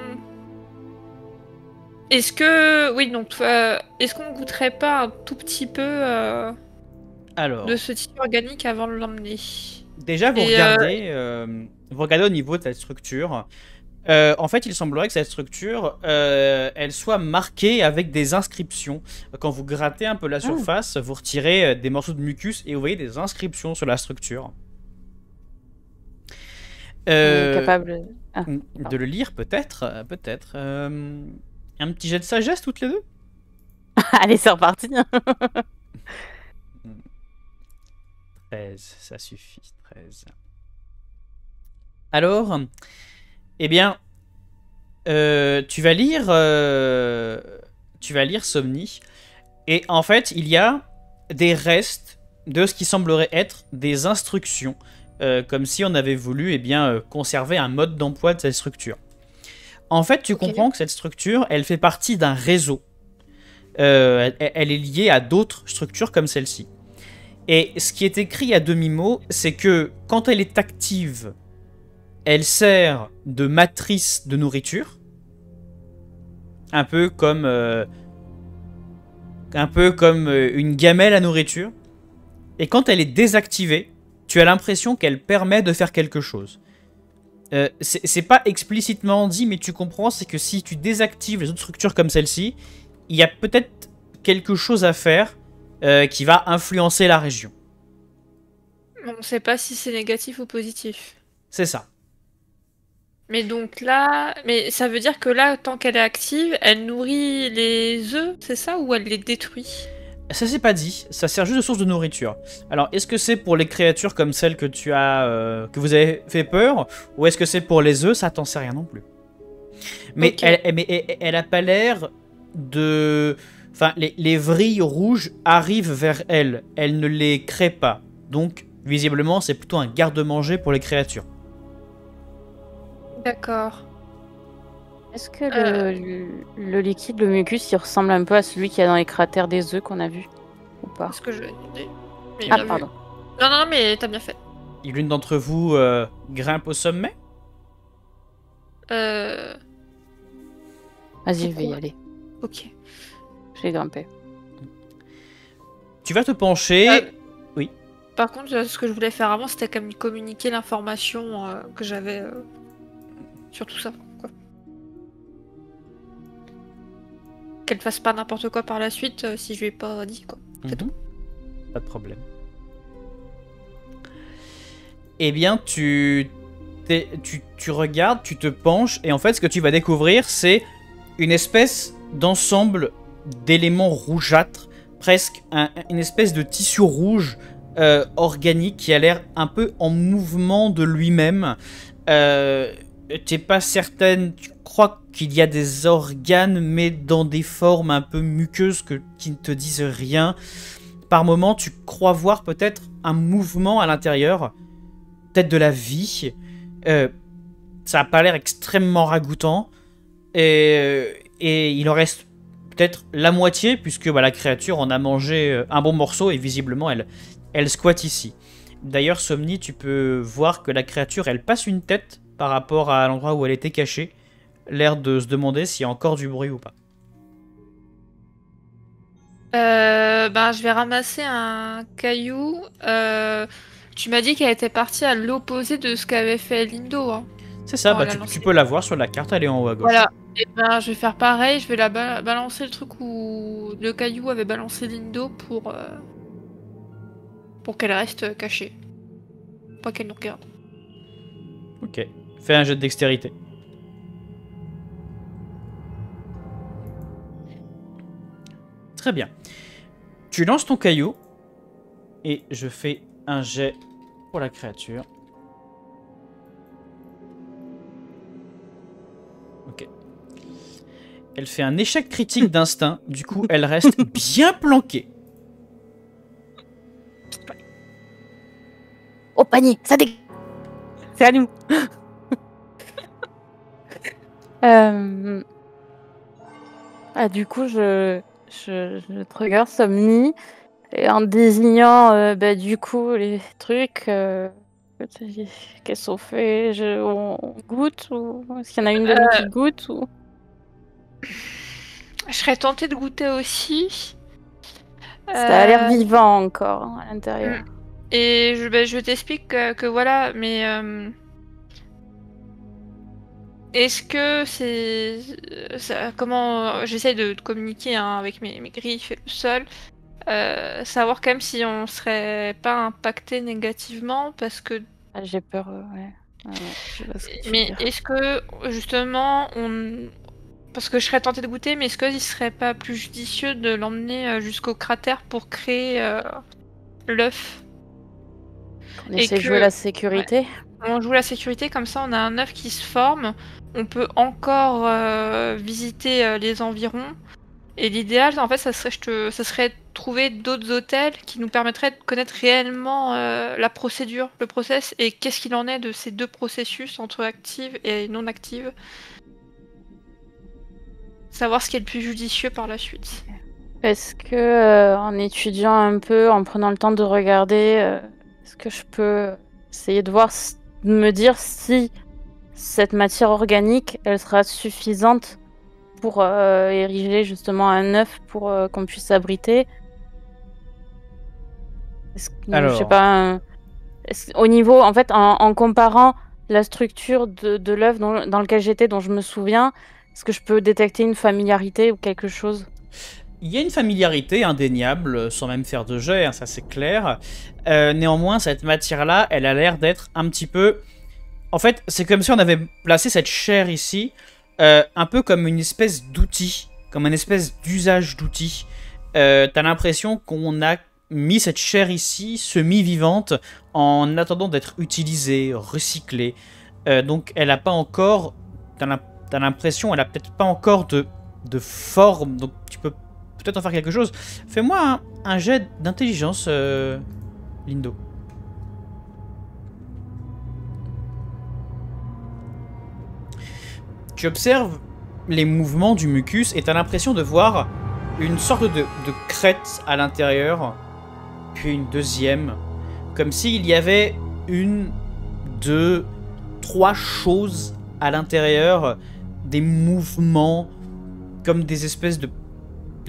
Est-ce que... Oui, donc... est-ce qu'on goûterait pas un tout petit peu Alors, de ce tissu organique avant de l'emmener? déjà, Et, vous regardez au niveau de cette structure. En fait, il semblerait que cette structure, elle soit marquée avec des inscriptions. Quand vous grattez un peu la surface, vous retirez des morceaux de mucus et vous voyez des inscriptions sur la structure. On est capable... Ah, de le lire, peut-être. Peut-être. Un petit jet de sagesse, toutes les deux? allez, c'est reparti. 13, ça suffit. 13. Alors, eh bien, tu vas lire Somni, et en fait, il y a des restes de ce qui semblerait être des instructions, comme si on avait voulu conserver un mode d'emploi de cette structure. En fait, tu comprends que cette structure, elle fait partie d'un réseau. Elle est liée à d'autres structures comme celle-ci. Et ce qui est écrit à demi-mot, c'est que quand elle est active, elle sert de matrice de nourriture, un peu comme une gamelle à nourriture. Et quand elle est désactivée, tu as l'impression qu'elle permet de faire quelque chose. C'est pas explicitement dit, mais tu comprends, c'est que si tu désactives les autres structures comme celle-ci, il y a peut-être quelque chose à faire qui va influencer la région. on ne sait pas si c'est négatif ou positif. C'est ça. Mais donc là... Mais ça veut dire que là, tant qu'elle est active, elle nourrit les œufs, c'est ça? Ou elle les détruit? Ça c'est pas dit, ça sert juste de source de nourriture. Alors est-ce que c'est pour les créatures comme celles que tu as, que vous avez fait peur, ou est-ce que c'est pour les œufs? Ça t'en sais rien non plus. Mais, elle a pas l'air de... Enfin, les vrilles rouges arrivent vers elle, elle ne les crée pas. Donc visiblement c'est plutôt un garde-manger pour les créatures. D'accord. Est-ce que le liquide, le mucus, il ressemble un peu à celui qu'il y a dans les cratères des œufs qu'on a vu? Ou pas? Est-ce que je vais demander? Mais Ah, bien vu. pardon. Non, mais t'as bien fait. Et l'une d'entre vous grimpe au sommet? Euh... Vas-y, je vais y aller. Ok. Je vais grimper. Tu vas te pencher... Oui. Par contre, ce que je voulais faire avant, c'était quand même communiquer l'information que j'avais sur tout ça, quoi. Qu'elle fasse pas n'importe quoi par la suite si je lui ai pas dit, quoi. C'est tout. Pas de problème. Eh bien, tu regardes, tu te penches, et en fait, ce que tu vas découvrir, c'est une espèce d'ensemble d'éléments rougeâtres, presque une espèce de tissu rouge organique qui a l'air un peu en mouvement de lui-même. T'es pas certaine, tu crois qu'il y a des organes, mais dans des formes un peu muqueuses qui ne te disent rien. Par moments, tu crois voir peut-être un mouvement à l'intérieur, peut-être de la vie. Ça a pas l'air extrêmement ragoûtant. Et il en reste peut-être la moitié, puisque bah, la créature en a mangé un bon morceau et visiblement elle squatte ici. D'ailleurs, Somni, tu peux voir que la créature, elle passe une tête par rapport à l'endroit où elle était cachée, l'air de se demander s'il y a encore du bruit ou pas. Ben, je vais ramasser un caillou. Tu m'as dit qu'elle était partie à l'opposé de ce qu'avait fait Lindo. Hein, C'est ça, quand bah, elle a lancé. tu peux la voir sur la carte, elle est en haut à gauche. Voilà. Et ben, je vais faire pareil. Je vais la balancer le truc où le caillou avait balancé Lindo pour qu'elle reste cachée. Pas qu'elle nous regarde. Ok, fais un jet de dextérité. Très bien. Tu lances ton caillou et je fais un jet pour la créature. Ok. Elle fait un échec critique d'instinct, du coup elle reste bien planquée. Au panier, ça dégage. C'est à nous. Du coup, je te regarde, Somni, et en désignant du coup les trucs. Qu'est-ce qu'on fait? On goûte ou est-ce qu'il y en a une de nous qui goûte ou... Je serais tentée de goûter aussi. Ça a l'air vivant encore hein, à l'intérieur. Et je t'explique que voilà, mais est-ce que comment j'essaie de communiquer hein, avec mes griffes et le sol, savoir quand même si on serait pas impacté négativement parce que. J'ai peur, ouais. Je vois ce que tu veux Mais dire. est-ce que justement parce que je serais tentée de goûter, mais est-ce qu'il serait pas plus judicieux de l'emmener jusqu'au cratère pour créer l'œuf? On essaie de jouer la sécurité. On joue la sécurité, comme ça on a un œuf qui se forme, on peut encore visiter les environs. Et l'idéal, en fait, ça serait trouver d'autres hôtels qui nous permettraient de connaître réellement la procédure, le process, et qu'est-ce qu'il en est de ces deux processus entre active et non active. Savoir ce qui est le plus judicieux par la suite. Est-ce que, en étudiant un peu, en prenant le temps de regarder, est-ce que je peux essayer de voir, de me dire si cette matière organique, elle sera suffisante pour ériger justement un œuf pour qu'on puisse abriter? Alors... Je sais pas, au niveau, en fait, en comparant la structure de l'œuf dans lequel j'étais, dont je me souviens, est-ce que je peux détecter une familiarité ou quelque chose? Il y a une familiarité indéniable, sans même faire de jet, hein, ça c'est clair. Néanmoins, cette matière-là, elle a l'air d'être un petit peu... En fait, c'est comme si on avait placé cette chair ici, un peu comme une espèce d'outil, comme une espèce d'usage d'outil. T'as l'impression qu'on a mis cette chair ici, semi-vivante, en attendant d'être utilisée, recyclée. Donc elle n'a pas encore... T'as l'impression, elle a peut-être pas encore de forme, donc tu peux peut-être en faire quelque chose. Fais-moi un jet d'intelligence, Lindo. Tu observes les mouvements du mucus et tu as l'impression de voir une sorte de crête à l'intérieur, puis une deuxième, comme s'il y avait une, deux, trois choses à l'intérieur, des mouvements, comme des espèces de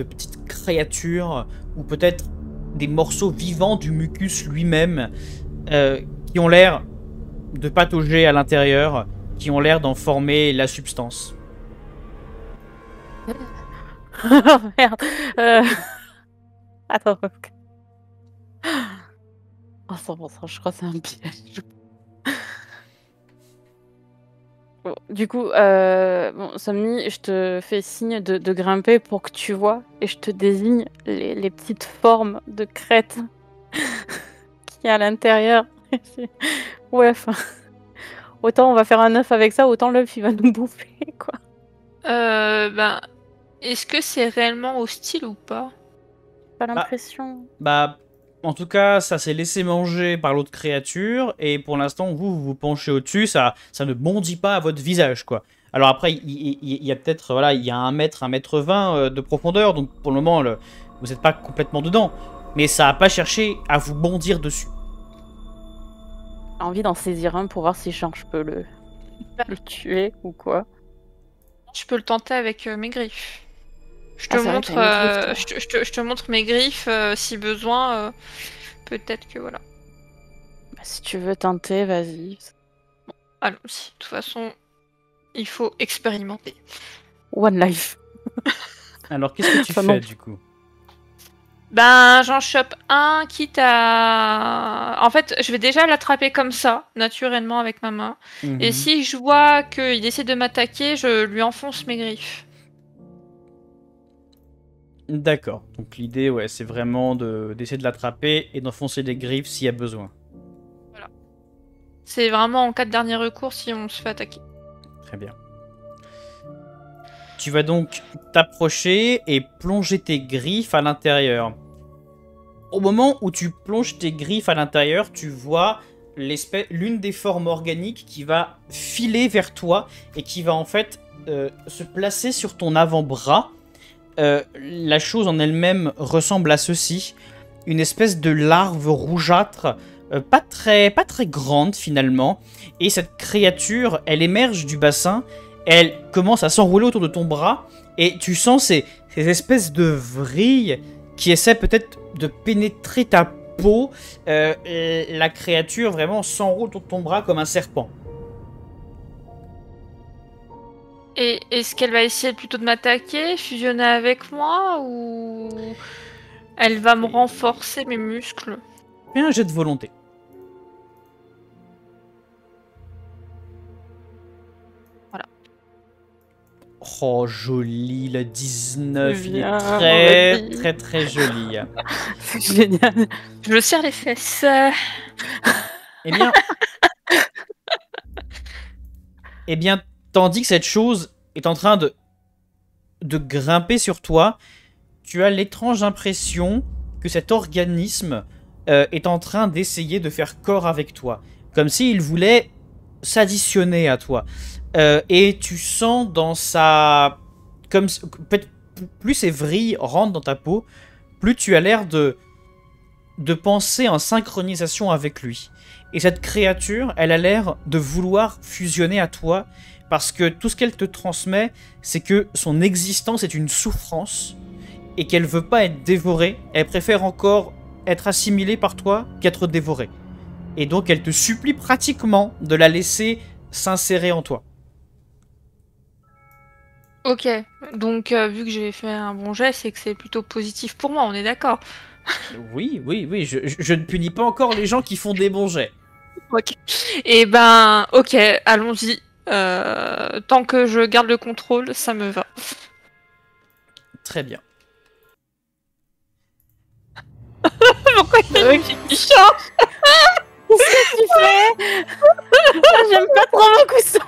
petites créatures, ou peut-être des morceaux vivants du mucus lui-même, qui ont l'air de patauger à l'intérieur, qui ont l'air d'en former la substance. Oh merde. Attends. Oh, 100%, je crois que c'est un piège. Bon, du coup, bon, Somni, je te fais signe de grimper pour que tu vois, et je te désigne les petites formes de crêtes qu'il y a à l'intérieur. Ouais, enfin... Autant on va faire un œuf avec ça, autant l'œuf il va nous bouffer, quoi. Ben, est-ce que c'est réellement hostile ou pas? Pas l'impression. Bah, en tout cas, ça s'est laissé manger par l'autre créature, et pour l'instant, vous penchez au-dessus, ça ne bondit pas à votre visage, quoi. Alors après, il y a peut-être, voilà, il y a 1 mètre, 1 mètre 20 de profondeur, donc pour le moment, vous n'êtes pas complètement dedans. Mais ça n'a pas cherché à vous bondir dessus. J'ai envie d'en saisir un pour voir si genre, je peux le tuer ou quoi. Je peux le tenter avec mes griffes. Je te Ah, c'est vrai montre, que t'as une griffe, je te montre mes griffes si besoin. Peut-être que voilà. Bah, si tu veux tenter, vas-y. Allons-y. De toute façon, il faut expérimenter. One life. Alors, qu'est-ce que tu Enfin, fais, non. du coup? Ben, j'en chope un, quitte à... En fait, je vais déjà l'attraper comme ça, naturellement, avec ma main. Et Mhm. si je vois qu'il essaie de m'attaquer, je lui enfonce mes griffes. D'accord. Donc l'idée, ouais, c'est vraiment d'essayer de l'attraper et d'enfoncer des griffes s'il y a besoin. C'est vraiment en cas de dernier recours si on se fait attaquer. Très bien. Tu vas donc t'approcher et plonger tes griffes à l'intérieur. Au moment où tu plonges tes griffes à l'intérieur, tu vois l'une des formes organiques qui va filer vers toi et qui va en fait se placer sur ton avant-bras. La chose en elle-même ressemble à ceci. Une espèce de larve rougeâtre, pas très grande finalement. Et cette créature, elle émerge du bassin, elle commence à s'enrouler autour de ton bras, et tu sens ces espèces de vrilles qui essaient peut-être de pénétrer ta peau. La créature vraiment s'enroule autour de ton bras comme un serpent. Et est-ce qu'elle va essayer plutôt de m'attaquer, fusionner avec moi, ou elle va me renforcer mes muscles? Fais un jet de volonté. Voilà. Oh, joli, le 19, il Bien, est vas-y. très joli. C'est génial. Je le serre les fesses. Eh bien, tandis que cette chose est en train de grimper sur toi, tu as l'étrange impression que cet organisme est en train d'essayer de faire corps avec toi. Comme s'il voulait s'additionner à toi. Et tu sens dans sa... Comme, plus ces vrilles rentrent dans ta peau, plus tu as l'air de penser en synchronisation avec lui. Et cette créature, elle a l'air de vouloir fusionner à toi, parce que tout ce qu'elle te transmet, c'est que son existence est une souffrance, et qu'elle veut pas être dévorée, elle préfère encore être assimilée par toi qu'être dévorée. Et donc elle te supplie pratiquement de la laisser s'insérer en toi. Ok, donc vu que j'ai fait un bon jet, c'est que c'est plutôt positif pour moi, on est d'accord? Oui, je ne punis pas encore les gens qui font des bons jets. Ok. Et ben, ok, allons-y. Tant que je garde le contrôle, ça me va. Très bien. Pourquoi il y a une qui chante? Qu'est-ce que tu fais? Ah, j'aime pas trop beaucoup ça.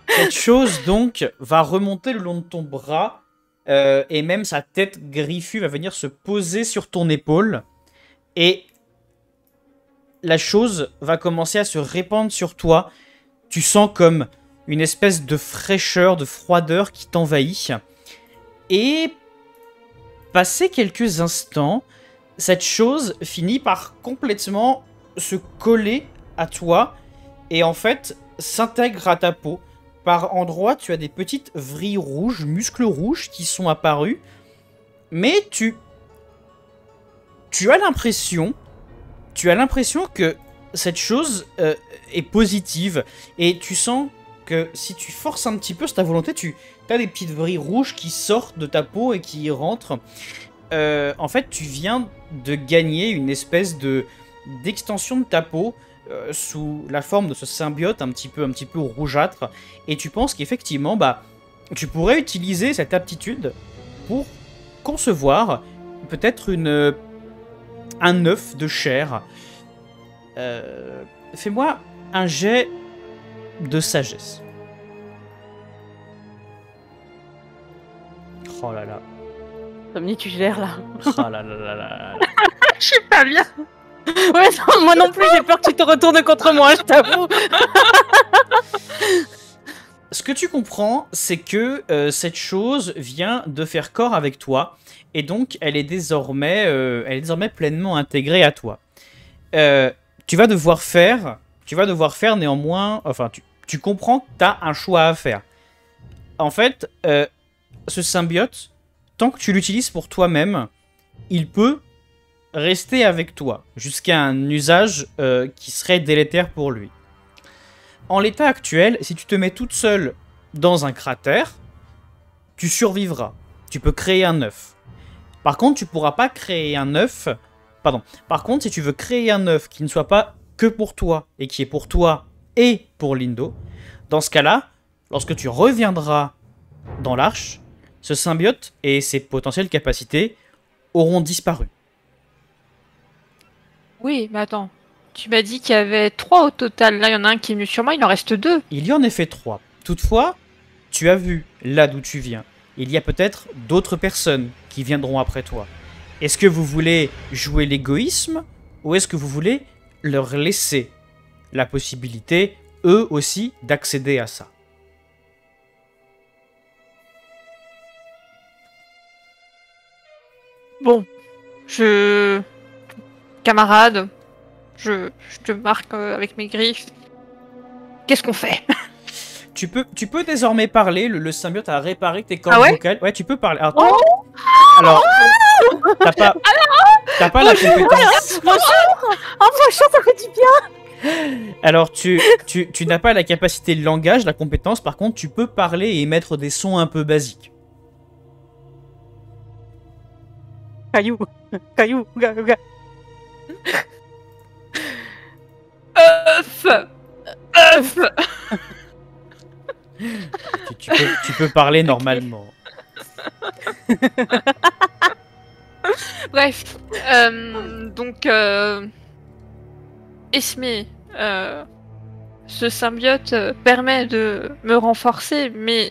Cette chose, donc, va remonter le long de ton bras, et même sa tête griffue va venir se poser sur ton épaule, et la chose va commencer à se répandre sur toi. Tu sens comme une espèce de fraîcheur, de froideur qui t'envahit. Et passé quelques instants, cette chose finit par complètement se coller à toi et en fait s'intègre à ta peau. Par endroits, tu as des petites vrilles rouges, muscles rouges qui sont apparus. Mais tu as l'impression que cette chose est positive. Et tu sens que si tu forces un petit peu sur ta volonté, tu as des petites vrilles rouges qui sortent de ta peau et qui y rentrent. En fait, tu viens de gagner une espèce d'extension de ta peau sous la forme de ce symbiote un petit peu rougeâtre. Et tu penses qu'effectivement, tu pourrais utiliser cette aptitude pour concevoir peut-être un œuf de chair. Fais-moi un jet de sagesse. Oh là là. Tommy, tu gères là. Oh là là là là. Je suis pas bien. Ouais, non, moi non plus, j'ai peur que tu te retournes contre moi, je t'avoue. Ce que tu comprends, c'est que cette chose vient de faire corps avec toi, et donc elle est désormais pleinement intégrée à toi. Tu vas devoir faire néanmoins, enfin tu comprends que tu as un choix à faire. En fait, ce symbiote, tant que tu l'utilises pour toi-même, il peut rester avec toi jusqu'à un usage qui serait délétère pour lui. En l'état actuel, si tu te mets toute seule dans un cratère, tu survivras. Tu peux créer un œuf. Par contre, tu pourras pas créer un œuf. Pardon. Par contre, si tu veux créer un œuf qui ne soit pas que pour toi et qui est pour toi et pour Lindo, dans ce cas-là, lorsque tu reviendras dans l'arche, ce symbiote et ses potentielles capacités auront disparu. Oui, mais attends. Tu m'as dit qu'il y avait 3 au total. Là, il y en a un qui est venu sur moi, il en reste 2. Il y en a en effet 3. Toutefois, tu as vu là d'où tu viens. Il y a peut-être d'autres personnes qui viendront après toi. Est-ce que vous voulez jouer l'égoïsme ou est-ce que vous voulez leur laisser la possibilité, eux aussi, d'accéder à ça? Bon, camarade, je te marque avec mes griffes. Qu'est-ce qu'on fait? Tu peux désormais parler, le symbiote a réparé tes cordes vocales. Ouais, tu peux parler. Alors, t'as pas la compétence. Franchement, ça fait du bien. Alors, tu n'as pas la capacité de langage, la compétence. Par contre, tu peux parler et émettre des sons un peu basiques. Caillou, gaga. Œuf. Tu peux parler normalement. Bref, donc Esme, ce symbiote permet de me renforcer, mais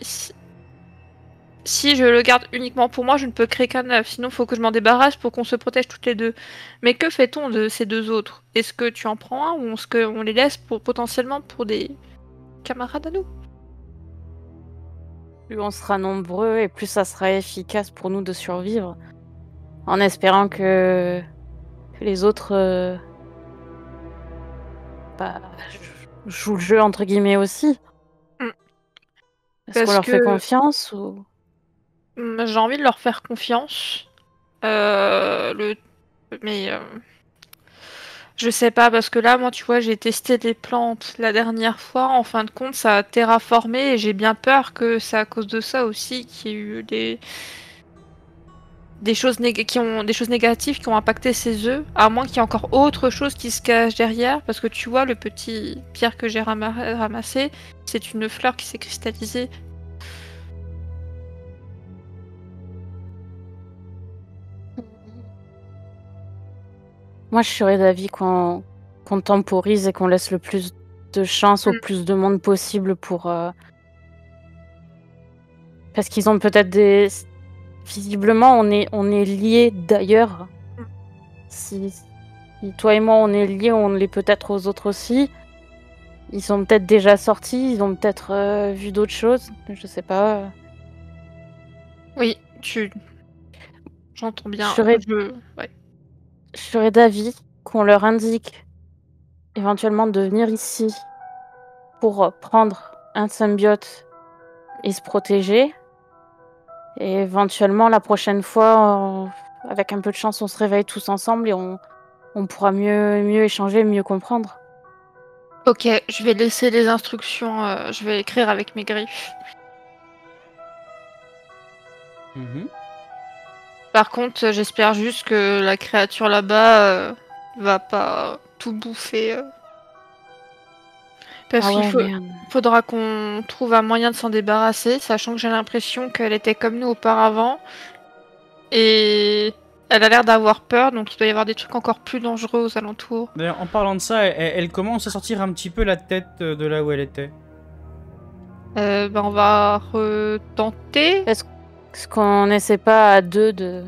si je le garde uniquement pour moi, je ne peux créer qu'un œuf. Sinon, il faut que je m'en débarrasse pour qu'on se protège toutes les deux. Mais que fait-on de ces 2 autres? Est-ce que tu en prends un ou est-ce qu'on les laisse potentiellement pour des camarades à nous? Plus on sera nombreux et plus ça sera efficace pour nous de survivre. En espérant que les autres jouent le jeu entre guillemets aussi. Est-ce qu'on leur fait confiance ou... J'ai envie de leur faire confiance. Je sais pas, parce que là, moi, tu vois, j'ai testé les plantes la dernière fois. En fin de compte, ça a terraformé et j'ai bien peur que c'est à cause de ça aussi qu'il y ait eu des choses négatives qui ont impacté ces œufs, à moins qu'il y ait encore autre chose qui se cache derrière. Parce que tu vois, le petit pierre que j'ai ramassé, c'est une fleur qui s'est cristallisée. Moi, je serais d'avis qu'on temporise et qu'on laisse le plus de chance au plus de monde possible pour... Parce qu'ils ont peut-être des... Visiblement, on est liés d'ailleurs. Si toi et moi, on est liés, on l'est peut-être aux autres aussi. Ils sont peut-être déjà sortis, ils ont peut-être vu d'autres choses. Je sais pas. Oui, j'entends bien. Je serais d'avis qu'on leur indique éventuellement de venir ici pour prendre un symbiote et se protéger. Et éventuellement, la prochaine fois, avec un peu de chance, on se réveille tous ensemble et on pourra mieux échanger, mieux comprendre. Ok, je vais laisser les instructions, je vais écrire avec mes griffes. Par contre, j'espère juste que la créature là-bas va pas tout bouffer. Parce qu'il faudra qu'on trouve un moyen de s'en débarrasser, sachant que j'ai l'impression qu'elle était comme nous auparavant. Et elle a l'air d'avoir peur, donc il doit y avoir des trucs encore plus dangereux aux alentours. D'ailleurs, en parlant de ça, elle commence à sortir un petit peu la tête de là où elle était. On va retenter. Est-ce qu'on n'essaie pas à 2 de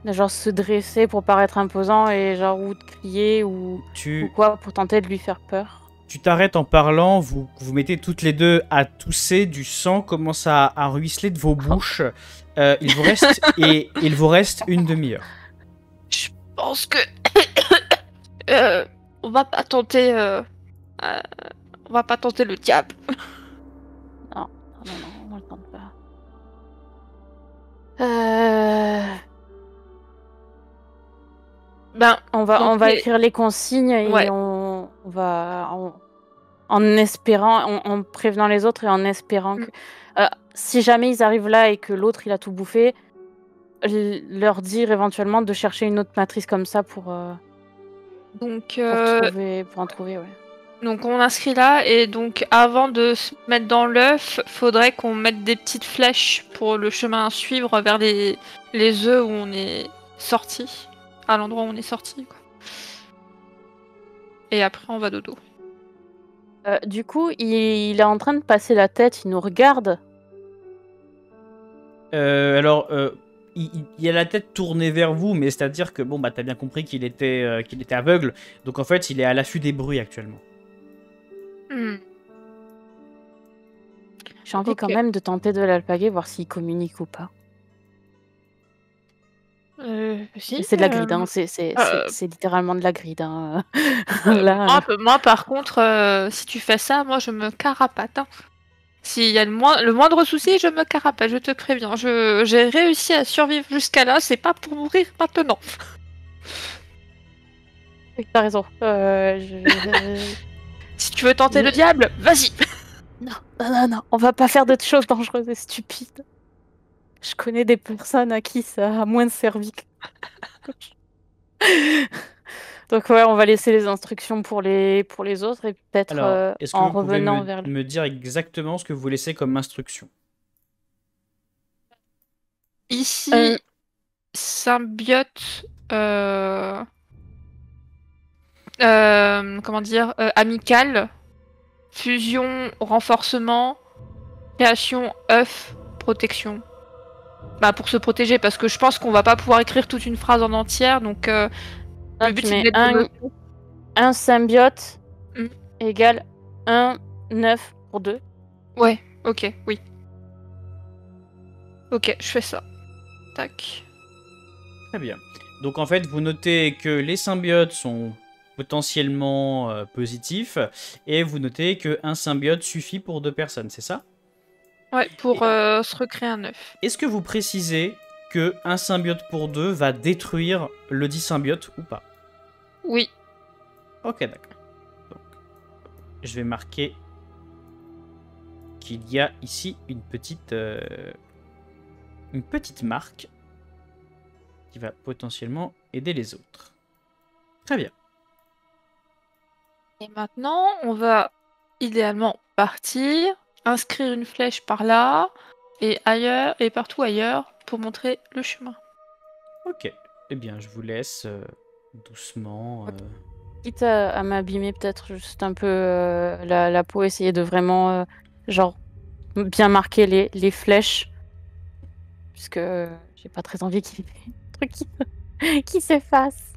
genre se dresser pour paraître imposant et genre ou de crier ou quoi pour tenter de lui faire peur? tu t'arrêtes en parlant, vous mettez toutes les deux à tousser, du sang commence à ruisseler de vos bouches. Il vous reste une demi-heure. Je pense que on va pas tenter le diable. Non, on le tente pas. Ben, On va donc, écrire les consignes et Ouais. on va en espérant, en prévenant les autres et en espérant que si jamais ils arrivent là et que l'autre il a tout bouffé, leur dire éventuellement de chercher une autre matrice comme ça pour en trouver, ouais. Donc on inscrit là et donc avant de se mettre dans l'œuf, faudrait qu'on mette des petites flèches pour le chemin à suivre vers les œufs où on est sorti, à l'endroit où on est sorti, quoi. Et après on va dodo. Du coup, il est en train de passer la tête, il nous regarde. Alors, il a la tête tournée vers vous, mais c'est-à-dire que, bon, bah, t'as bien compris qu'il était aveugle. Donc, en fait, il est à l'affût des bruits actuellement. J'ai envie Ok. quand même de tenter de l'alpaguer, voir s'il communique ou pas. Si, C'est de la gride, hein. C'est littéralement de la gride. Hein. Là, moi, par contre, si tu fais ça, moi je me carapate. Hein. S'il y a le moindre souci, je me carapate, je te préviens. J'ai réussi à survivre jusqu'à là, c'est pas pour mourir maintenant. t'as raison. Si tu veux tenter le diable, vas-y. Non, on va pas faire de choses dangereuses et stupides. Je connais des personnes à qui ça a moins servi. Donc ouais, on va laisser les instructions pour les autres et peut-être Alors, est-ce que en vous pouvez revenant vers me dire exactement ce que vous laissez comme instruction? Ici, symbiote, comment dire, amical, fusion, renforcement, création, œuf, protection. Bah pour se protéger, parce que je pense qu'on va pas pouvoir écrire toute une phrase en entière, donc le but c'est de mettre un symbiote Mm. égale 1, 9 pour 2. Ouais, ok, oui. Ok, je fais ça. Tac. Très bien. Donc, en fait, vous notez que les symbiotes sont potentiellement positifs, et vous notez qu'un symbiote suffit pour 2 personnes, c'est ça? Ouais, pour se recréer un œuf. Est-ce que vous précisez que un symbiote pour 2 va détruire le dit symbiote ou pas? Oui. Ok, d'accord. Donc, je vais marquer qu'il y a ici une petite marque qui va potentiellement aider les autres. Très bien. Et maintenant, on va idéalement partir, inscrire une flèche par là, et ailleurs, et partout ailleurs, pour montrer le chemin. Ok. Eh bien, je vous laisse doucement. Quitte à m'abîmer peut-être juste un peu la peau, essayer de vraiment genre bien marquer les flèches. Puisque j'ai pas très envie qu'il y ait des trucs qui s'effacent.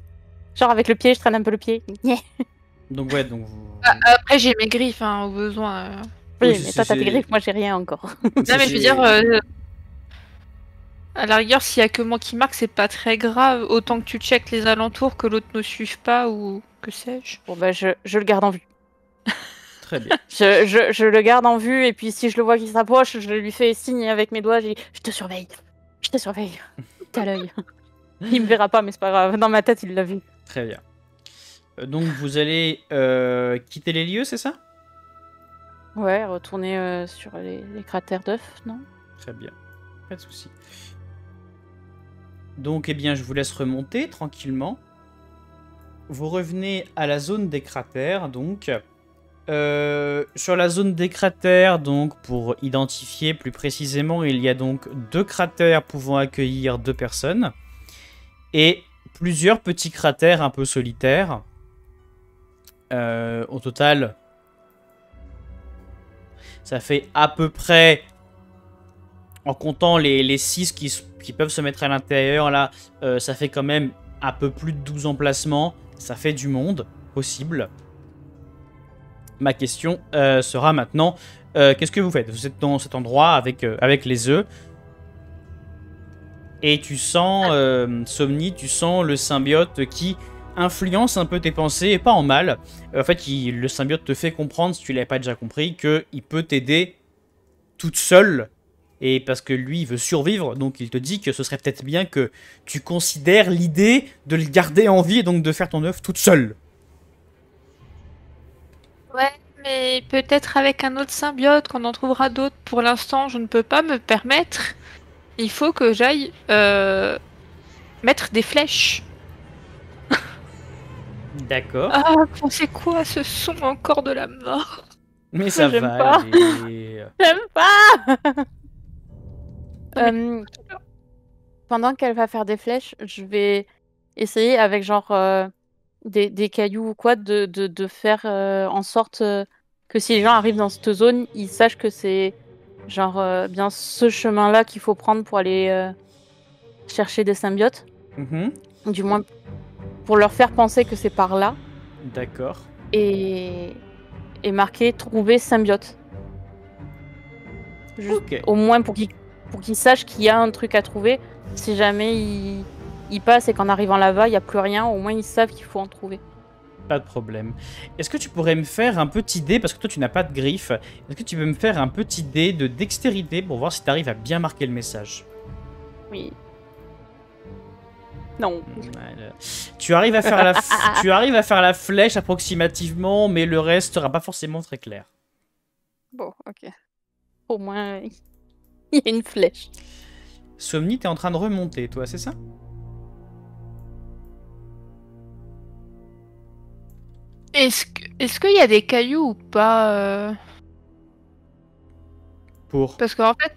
Genre avec le pied, je traîne un peu le pied. Donc ouais, donc vous... Après, j'ai mes griffes, hein, au besoin. Oui, Oui, mais toi, t'as tes griffes, moi, j'ai rien encore. Non, mais je veux dire, à la rigueur, s'il y a que moi qui marque, c'est pas très grave. Autant que tu checkes les alentours, que l'autre ne suive pas, ou que sais-je. Bon, bah, je le garde en vue. Très bien. Je le garde en vue, et puis si je le vois qui s'approche, je lui fais signe avec mes doigts, je dis, je te surveille. Je te surveille. T'as l'œil. Il me verra pas, mais c'est pas grave. Dans ma tête, il l'a vu. Très bien. Donc vous allez quitter les lieux, c'est ça? Ouais, retourner sur les cratères d'œufs, non? Très bien. Pas de souci. Donc, eh bien, je vous laisse remonter tranquillement. Vous revenez à la zone des cratères, donc. Sur la zone des cratères, donc, pour identifier plus précisément, il y a donc 2 cratères pouvant accueillir 2 personnes. Et plusieurs petits cratères un peu solitaires. Au total, ça fait à peu près, en comptant les 6 qui peuvent se mettre à l'intérieur, là, ça fait quand même un peu plus de 12 emplacements. Ça fait du monde possible. Ma question sera maintenant, qu'est-ce que vous faites? Vous êtes dans cet endroit avec les œufs. Et tu sens, Somni, tu sens le symbiote qui influence un peu tes pensées, et pas en mal. En fait, le symbiote te fait comprendre, si tu l'avais pas déjà compris, qu'il peut t'aider toute seule. Et parce que lui, il veut survivre, donc il te dit que ce serait peut-être bien que tu considères l'idée de le garder en vie et donc de faire ton œuf toute seule. Ouais, mais peut-être avec un autre symbiote, qu'on en trouvera d'autres. Pour l'instant, je ne peux pas me permettre. Il faut que j'aille mettre des flèches. D'accord. Ah, c'est quoi ce son encore de la mort? Mais ça J'aime va pas. aller. J'aime pas. Non, Pendant qu'elle va faire des flèches, je vais essayer avec genre des cailloux ou quoi de faire en sorte que si les gens arrivent dans cette zone, ils sachent que c'est genre bien ce chemin-là qu'il faut prendre pour aller chercher des symbiotes. Mhm. Du moins pour leur faire penser que c'est par là D'accord. et marquer trouver symbiote. Juste Ok. au moins pour qu'ils sachent qu'il y a un truc à trouver. Si jamais ils passent et qu'en arrivant là-bas, il n'y a plus rien, au moins ils savent qu'il faut en trouver. Pas de problème. Est-ce que tu pourrais me faire un petit dé, parce que toi tu n'as pas de griffes, est-ce que tu peux me faire un petit dé de dextérité pour voir si tu arrives à bien marquer le message? Oui. Non. Voilà. Tu arrives à faire tu arrives à faire la flèche approximativement, mais le reste sera pas forcément très clair. Bon, ok. Au moins, il y a une flèche. Somni, t'es en train de remonter, toi, c'est ça? Est-ce qu'il y a des cailloux ou pas Pour. Parce qu'en fait,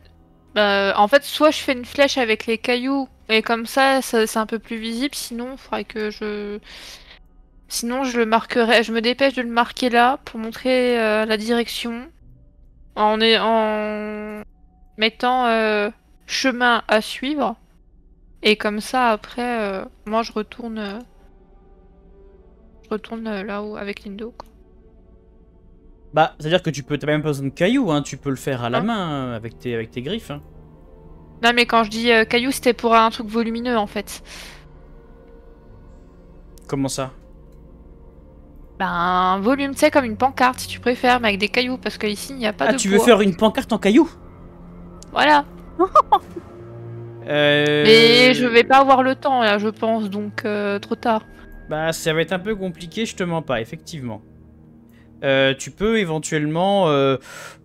soit je fais une flèche avec les cailloux et comme ça, c'est un peu plus visible. Sinon, il faudrait que sinon, je le marquerai. Je me dépêche de le marquer là pour montrer la direction en mettant chemin à suivre. Et comme ça, après, moi, je retourne là-haut avec Lindo, quoi. Bah, c'est-à-dire que t'as même pas besoin de cailloux, hein, tu peux le faire à la Hein? main avec tes griffes. Hein. Non, mais quand je dis caillou, c'était pour un truc volumineux en fait. Comment ça? Ben, un volume, tu sais, comme une pancarte si tu préfères, mais avec des cailloux, parce qu'ici il n'y a pas Ah, de tu bois. veux faire une pancarte en cailloux? Voilà. Mais je vais pas avoir le temps là, je pense, donc trop tard. Bah, ça va être un peu compliqué, je te mens pas, effectivement. Tu peux éventuellement...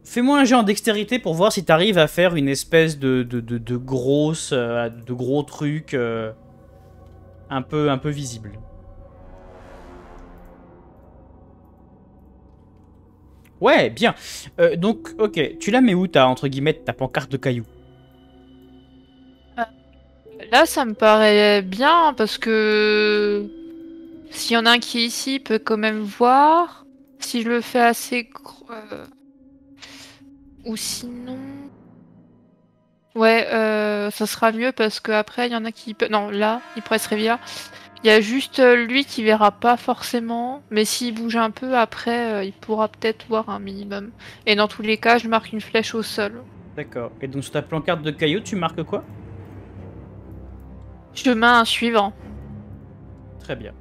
Fais-moi un jet en dextérité pour voir si t'arrives à faire une espèce de gros truc un peu visible. Ouais, bien. Donc, ok, tu la mets où, entre guillemets, ta pancarte de cailloux? Là, ça me paraît bien, parce que s'il y en a un qui est ici, il peut quand même voir. Si je le fais assez gros... Ou sinon... Ouais, ça sera mieux, parce qu'après, il y en a qui... Non, là, il pourrait se réveiller. Il y a juste lui qui verra pas forcément, mais s'il bouge un peu après, il pourra peut-être voir un minimum. Et dans tous les cas, je marque une flèche au sol. D'accord. Et donc sur ta pancarte de cailloux, tu marques quoi? Chemin à suivre. Très bien.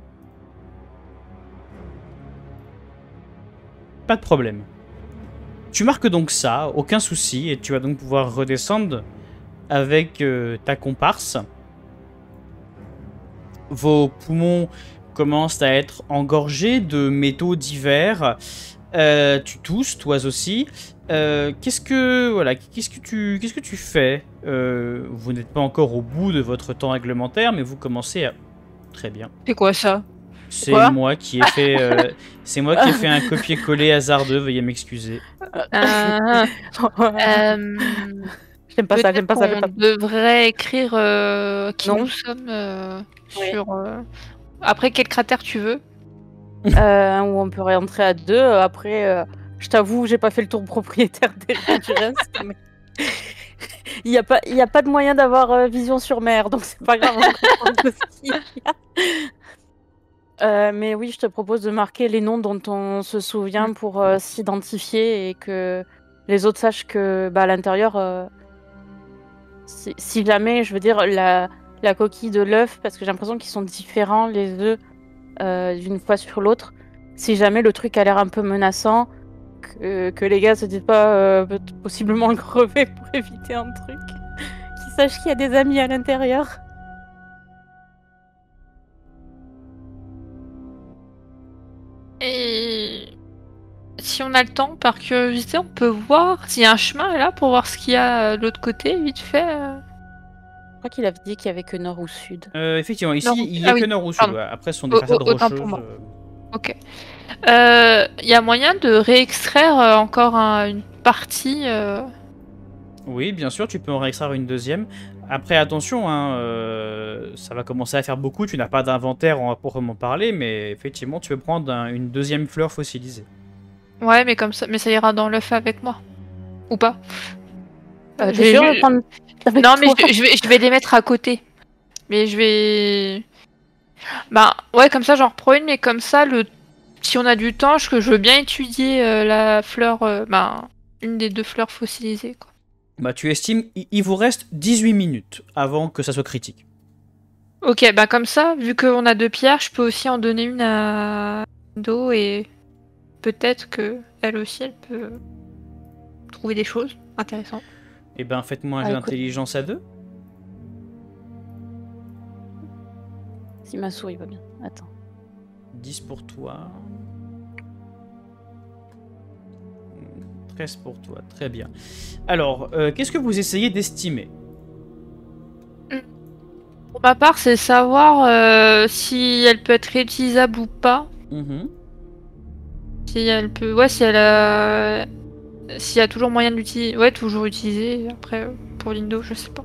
Pas de problème. Tu marques donc ça, aucun souci, et tu vas donc pouvoir redescendre avec ta comparse. Vos poumons commencent à être engorgés de métaux divers. Tu tousses, toi aussi. Qu'est-ce que tu fais? Vous n'êtes pas encore au bout de votre temps réglementaire, mais vous commencez à... Très bien. C'est quoi ça? C'est Quoi moi qui ai fait, c'est moi qui ai fait un copier-coller hasardeux. Veuillez m'excuser. J'aime pas ça, j'aime pas ça, j'aime On pas devrait écrire qui Non. nous sommes Oui. sur... Après, quel cratère tu veux? Où on peut réentrer à deux. Après, je t'avoue, j'ai pas fait le tour propriétaire du reste. Mais... il y a pas de moyen d'avoir vision sur mer, donc c'est pas grave. On comprend ce qu'il y Mais oui, je te propose de marquer les noms dont on se souvient pour s'identifier et que les autres sachent que à l'intérieur, si jamais, je veux dire, la coquille de l'œuf, parce que j'ai l'impression qu'ils sont différents les œufs d'une fois sur l'autre. Si jamais le truc a l'air un peu menaçant, que les gars se disent pas possiblement le crever pour éviter un truc, qu'ils sachent qu'il y a des amis à l'intérieur. Et si on a le temps, par curiosité, on peut voir s'il y a un chemin là pour voir ce qu'il y a de l'autre côté, vite fait. Je crois qu'il avait dit qu'il y avait que nord ou sud. Effectivement, ici, Nord- il y a ah que oui, nord ou sud. pardon. Ouais. Après, ce sont des façades Autant pour rocheuses. moi. Ok. Il y a moyen de réextraire encore une partie. Oui, bien sûr, tu peux en réextraire une deuxième. Après, attention, hein, ça va commencer à faire beaucoup. Tu n'as pas d'inventaire à proprement parler, mais effectivement, tu peux prendre une deuxième fleur fossilisée. Ouais, mais comme ça, mais ça ira dans l'œuf avec moi. Ou pas. T'es Je vais sûr de ju- prendre avec Non, mais toi je vais les mettre à côté. Mais je vais. Bah, ouais, comme ça, j'en reprends une, mais comme ça, si on a du temps, je veux bien étudier la fleur. Une des deux fleurs fossilisées, quoi. Bah, tu estimes, il vous reste 18 minutes avant que ça soit critique. Ok, bah comme ça, vu qu'on a deux pierres, je peux aussi en donner une à Do et peut-être que elle aussi, elle peut trouver des choses intéressantes. Eh ben, faites-moi un jet écoute. d'intelligence à deux. Si ma souris va bien. Attends. 10 pour toi. 13 pour toi, très bien. Alors, qu'est-ce que vous essayez d'estimer? Pour ma part, c'est savoir si elle peut être réutilisable ou pas. Mhm. Si elle peut. Ouais, si elle a. S'il y a toujours moyen de l'utiliser. Ouais, toujours utiliser. Après, pour Lindo, je sais pas.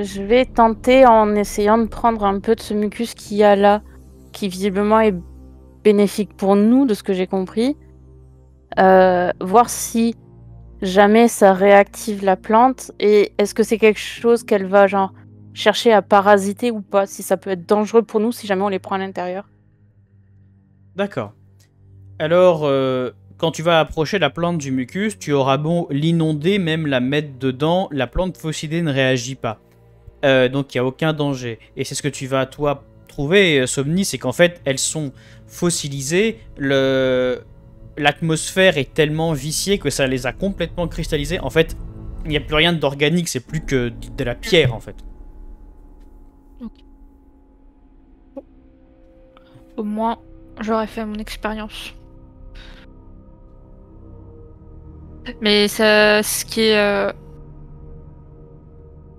Je vais tenter en essayant de prendre un peu de ce mucus qu'il y a là, qui visiblement est bénéfique pour nous, de ce que j'ai compris. Voir si jamais ça réactive la plante et est-ce que c'est quelque chose qu'elle va genre chercher à parasiter ou pas, si ça peut être dangereux pour nous si jamais on les prend à l'intérieur. D'accord. Alors, quand tu vas approcher la plante du mucus, tu auras beau l'inonder, même la mettre dedans, la plante fossilée ne réagit pas. Donc il n'y a aucun danger. Et c'est ce que tu vas, toi, trouver, Somni, c'est qu'en fait, elles sont fossilisées, l'atmosphère est tellement viciée que ça les a complètement cristallisées. En fait, il n'y a plus rien d'organique, c'est plus que de la pierre, en fait. Au moins, j'aurais fait mon expérience. Mais ça, ce qui est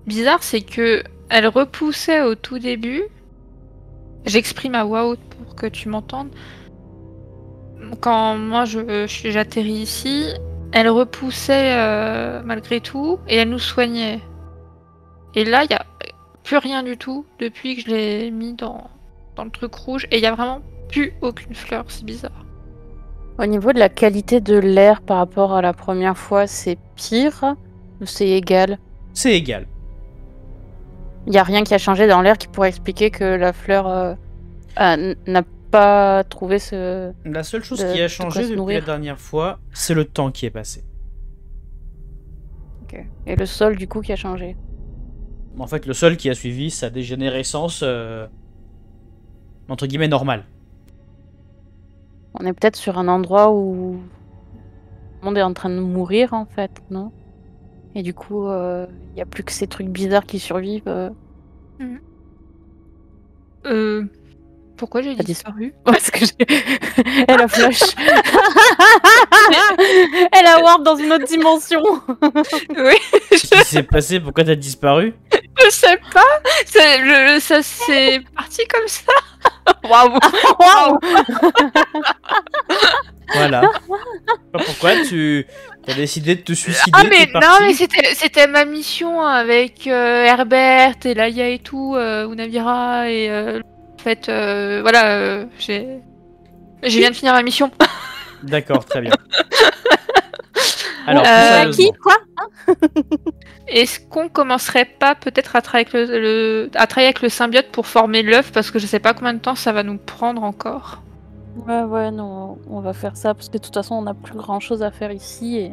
bizarre, c'est que elle repoussait au tout début. J'exprime à voix haute pour que tu m'entendes. Quand moi j'atterris ici, elle repoussait malgré tout et elle nous soignait. Et là, il y a plus rien du tout depuis que je l'ai mis dans le truc rouge et il y a vraiment plus aucune fleur. C'est bizarre. Au niveau de la qualité de l'air par rapport à la première fois, c'est pire ou c'est égal? C'est égal. Il n'y a rien qui a changé dans l'air qui pourrait expliquer que la fleur n'a pas trouvé ce... La seule chose de qui a quoi changé se depuis nourrir. la dernière fois, c'est le temps qui est passé. Ok. Et le sol du coup qui a changé. En fait, le sol qui a suivi sa dégénérescence, entre guillemets, normale. On est peut-être sur un endroit où le monde est en train de mourir en fait, non? Et du coup, il n'y a plus que ces trucs bizarres qui survivent. Pourquoi j'ai T'as disparu? Parce que elle a flash. Elle a warp dans une autre dimension. Oui, Qu'est-ce qui s'est passé? Pourquoi t'as disparu? je sais pas. Ça s'est parti comme ça. Waouh. Waouh. Voilà. Pas pourquoi tu as décidé de te suicider. Ah mais t'es non, parti. mais c'était ma mission avec Herbert et Laïa et tout, ou Navira et en fait voilà, je viens de finir ma mission. D'accord, très bien. Alors, plus à Qui sérieusement. Quoi Est-ce qu'on commencerait pas peut-être à travailler avec à travailler avec le symbiote pour former l'œuf parce que je sais pas combien de temps ça va nous prendre encore. Ouais, non, on va faire ça parce que de toute façon, on n'a plus grand chose à faire ici et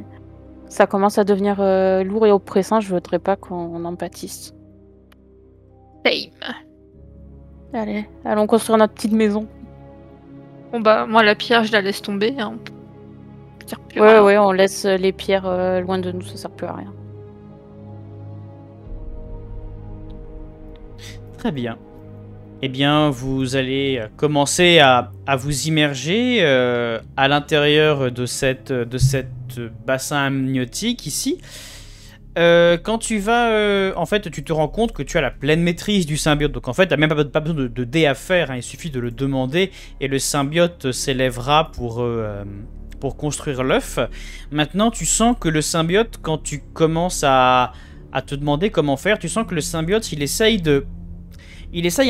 ça commence à devenir lourd et oppressant. Je voudrais pas qu'on en pâtisse. Same. Allez, allons construire notre petite maison. Bon bah moi la pierre je la laisse tomber. Hein. Ça sert plus à rien. Ouais, on laisse les pierres loin de nous, ça sert plus à rien. Très bien. Eh bien, vous allez commencer à vous immerger à l'intérieur de cette bassin amniotique ici. Quand tu vas, en fait, tu te rends compte que tu as la pleine maîtrise du symbiote. Donc, en fait, tu n'as même pas besoin de dés à faire. Hein. Il suffit de le demander et le symbiote s'élèvera pour construire l'œuf. Maintenant, tu sens que le symbiote, quand tu commences à te demander comment faire, tu sens que le symbiote, il essaye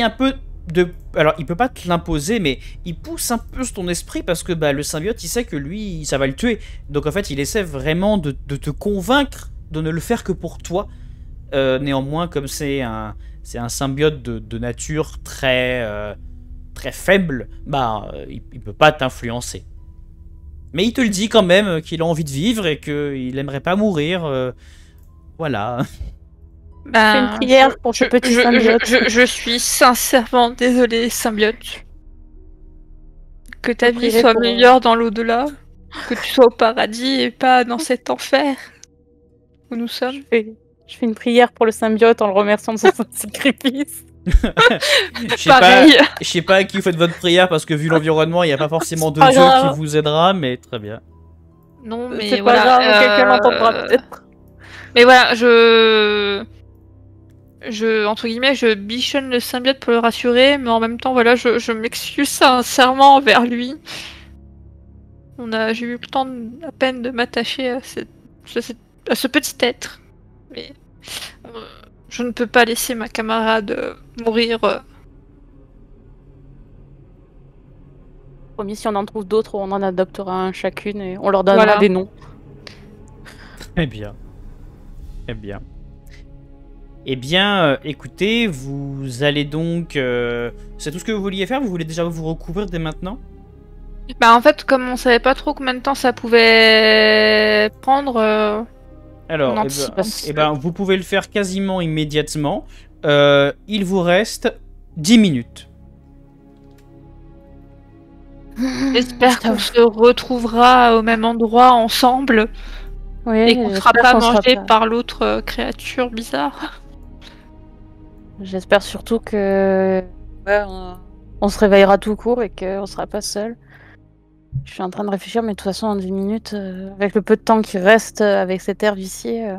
un peu de... Alors, il peut pas te l'imposer, mais il pousse un peu ton esprit parce que le symbiote, il sait que lui, ça va le tuer. Donc, en fait, il essaie vraiment de te convaincre de ne le faire que pour toi. Néanmoins, comme c'est un symbiote de nature très faible, il peut pas t'influencer. Mais il te le dit quand même qu'il a envie de vivre et qu'il aimerait pas mourir. Voilà. Fais une prière pour ce petit symbiote. Je suis sincèrement désolée, symbiote. Que ta vie prierai soit pour- meilleure dans l'au-delà. Que tu sois au paradis et pas dans cet enfer où nous sommes. Je fais une prière pour le symbiote en le remerciant de son sacrifice. Pareil. Je sais pas à qui vous faites votre prière parce que vu l'environnement, il n'y a pas forcément de pas Dieu grave. qui vous aidera, mais très bien. Non, mais C'est voilà. pas grave, quelqu'un l'entendra peut-être. Mais voilà, entre guillemets, je bichonne le symbiote pour le rassurer, mais en même temps, voilà, je m'excuse sincèrement envers lui. J'ai eu le temps à peine de m'attacher à ce petit être. Mais je ne peux pas laisser ma camarade mourir. Promis, si on en trouve d'autres, on en adoptera un chacune et on leur donnera Voilà. des noms. Très bien. Très bien. Eh bien, écoutez, vous allez donc... c'est tout ce que vous vouliez faire? Vous voulez déjà vous recouvrir dès maintenant? Bah en fait, comme on savait pas trop combien de temps ça pouvait prendre, Alors, on anticipe un petit peu. vous pouvez le faire quasiment immédiatement. Il vous reste 10 minutes. J'espère qu'on se retrouvera au même endroit ensemble Oui, et qu'on ne sera j'espère pas qu'on sera mangé pas- par l'autre créature bizarre. J'espère surtout que on se réveillera tout court et qu'on sera pas seul. Je suis en train de réfléchir, mais de toute façon, en 10 minutes, avec le peu de temps qui reste avec cet air vicié,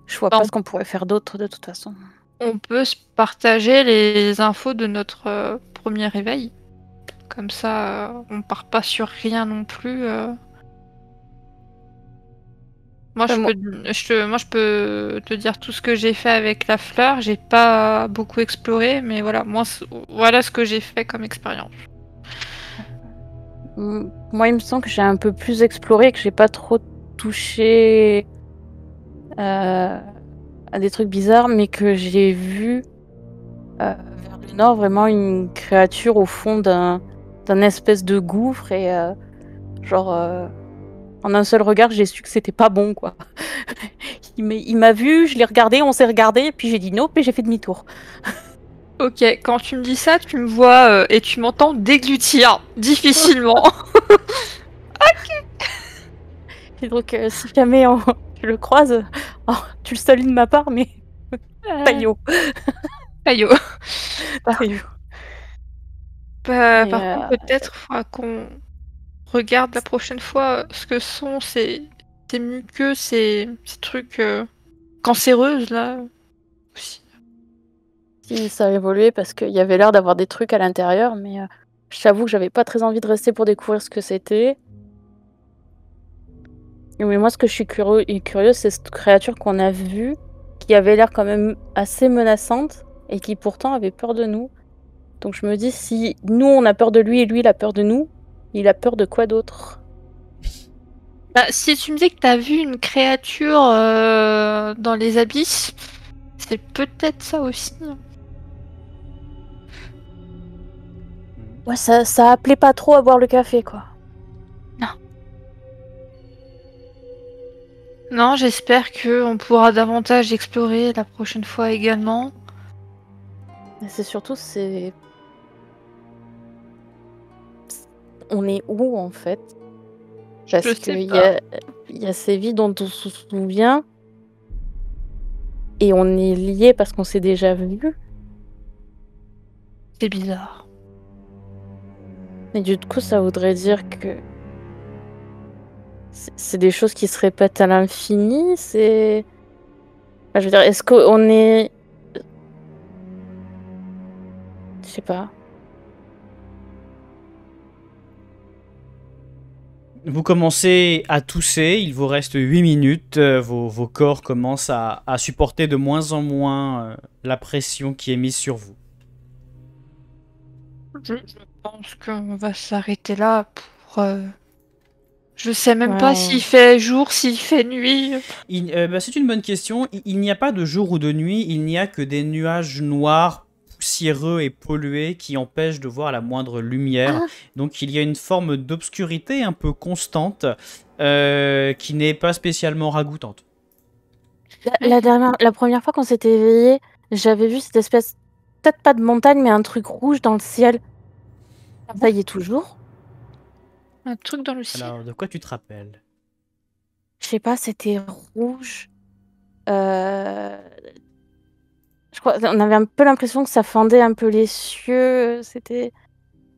je vois Bon. pas ce qu'on pourrait faire d'autre de toute façon. On peut se partager les infos de notre premier réveil. Comme ça, on part pas sur rien non plus. Moi, je peux te dire tout ce que j'ai fait avec la fleur. J'ai pas beaucoup exploré, mais voilà, voilà ce que j'ai fait comme expérience. Moi, il me semble que j'ai un peu plus exploré, que j'ai pas trop touché à des trucs bizarres, mais que j'ai vu vers le nord vraiment une créature au fond d'un espèce de gouffre et en un seul regard, j'ai su que c'était pas bon, quoi. Il m'a vu, je l'ai regardé, on s'est regardé, puis j'ai dit non, puis j'ai fait demi-tour. Ok, quand tu me dis ça, tu me vois et tu m'entends déglutir difficilement. Et donc, si jamais tu le croises, tu le salues de ma part, mais Taillot. Taillot. Taillot. Par Et, contre, peut-être faudra qu'on regarde la prochaine fois ce que sont ces muqueux, ces trucs cancéreuses là. Aussi. Si ça a évolué parce qu'il y avait l'air d'avoir des trucs à l'intérieur, mais je t'avoue que j'avais pas très envie de rester pour découvrir ce que c'était. Mais moi, ce que je suis curieuse, c'est cette créature qu'on a vue, qui avait l'air quand même assez menaçante et qui pourtant avait peur de nous. Donc je me dis, si nous on a peur de lui et lui il a peur de nous, il a peur de quoi d'autre? Bah, si tu me dis que t'as vu une créature dans les abysses, c'est peut-être ça aussi. Ouais, ça appelait pas trop à boire le café, quoi. Non, j'espère qu'on pourra davantage explorer la prochaine fois également. Mais c'est surtout, c'est... On est où, en fait? Parce Je sais qu'il pas. y a ces vies dont on se souvient, et on est liés parce qu'on s'est déjà vu. C'est bizarre. Mais du coup, ça voudrait dire que c'est des choses qui se répètent à l'infini. C'est, enfin, je veux dire, est-ce qu'on est, je sais pas. Vous commencez à tousser, il vous reste 8 minutes, vos corps commencent à supporter de moins en moins la pression qui est mise sur vous. Je pense qu'on va s'arrêter là pour... Je sais même Ouais, pas s'il fait jour, s'il fait nuit. C'est une bonne question. Il n'y a pas de jour ou de nuit, il n'y a que des nuages noirs, poussiéreux et pollués qui empêchent de voir la moindre lumière. Donc il y a une forme d'obscurité un peu constante qui n'est pas spécialement ragoûtante. La première fois qu'on s'était éveillé, j'avais vu cette espèce, peut-être pas de montagne, mais un truc rouge dans le ciel. Ça y est toujours. Un truc dans le ciel. Alors, de quoi tu te rappelles? Je sais pas, c'était rouge. Je crois, on avait un peu l'impression que ça fendait un peu les cieux. C'était.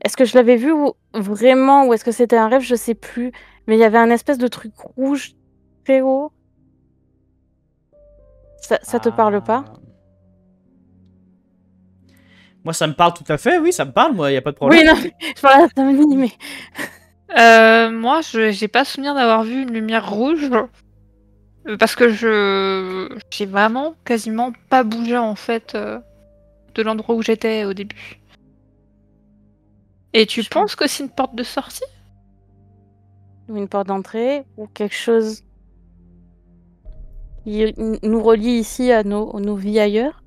Est-ce que je l'avais vu vraiment ou est-ce que c'était un rêve? Je sais plus. Mais il y avait un espèce de truc rouge très haut. Ça te parle pas? Moi, ça me parle tout à fait, oui, ça me parle, moi, il n'y a pas de problème. Oui, non, je parle à Tony, mais. Moi, j'ai pas souvenir d'avoir vu une lumière rouge. Parce que j'ai vraiment quasiment pas bougé en fait de l'endroit où j'étais au début. Et tu penses que c'est une porte de sortie? Ou une porte d'entrée, ou quelque chose qui nous relie ici à nos vies ailleurs?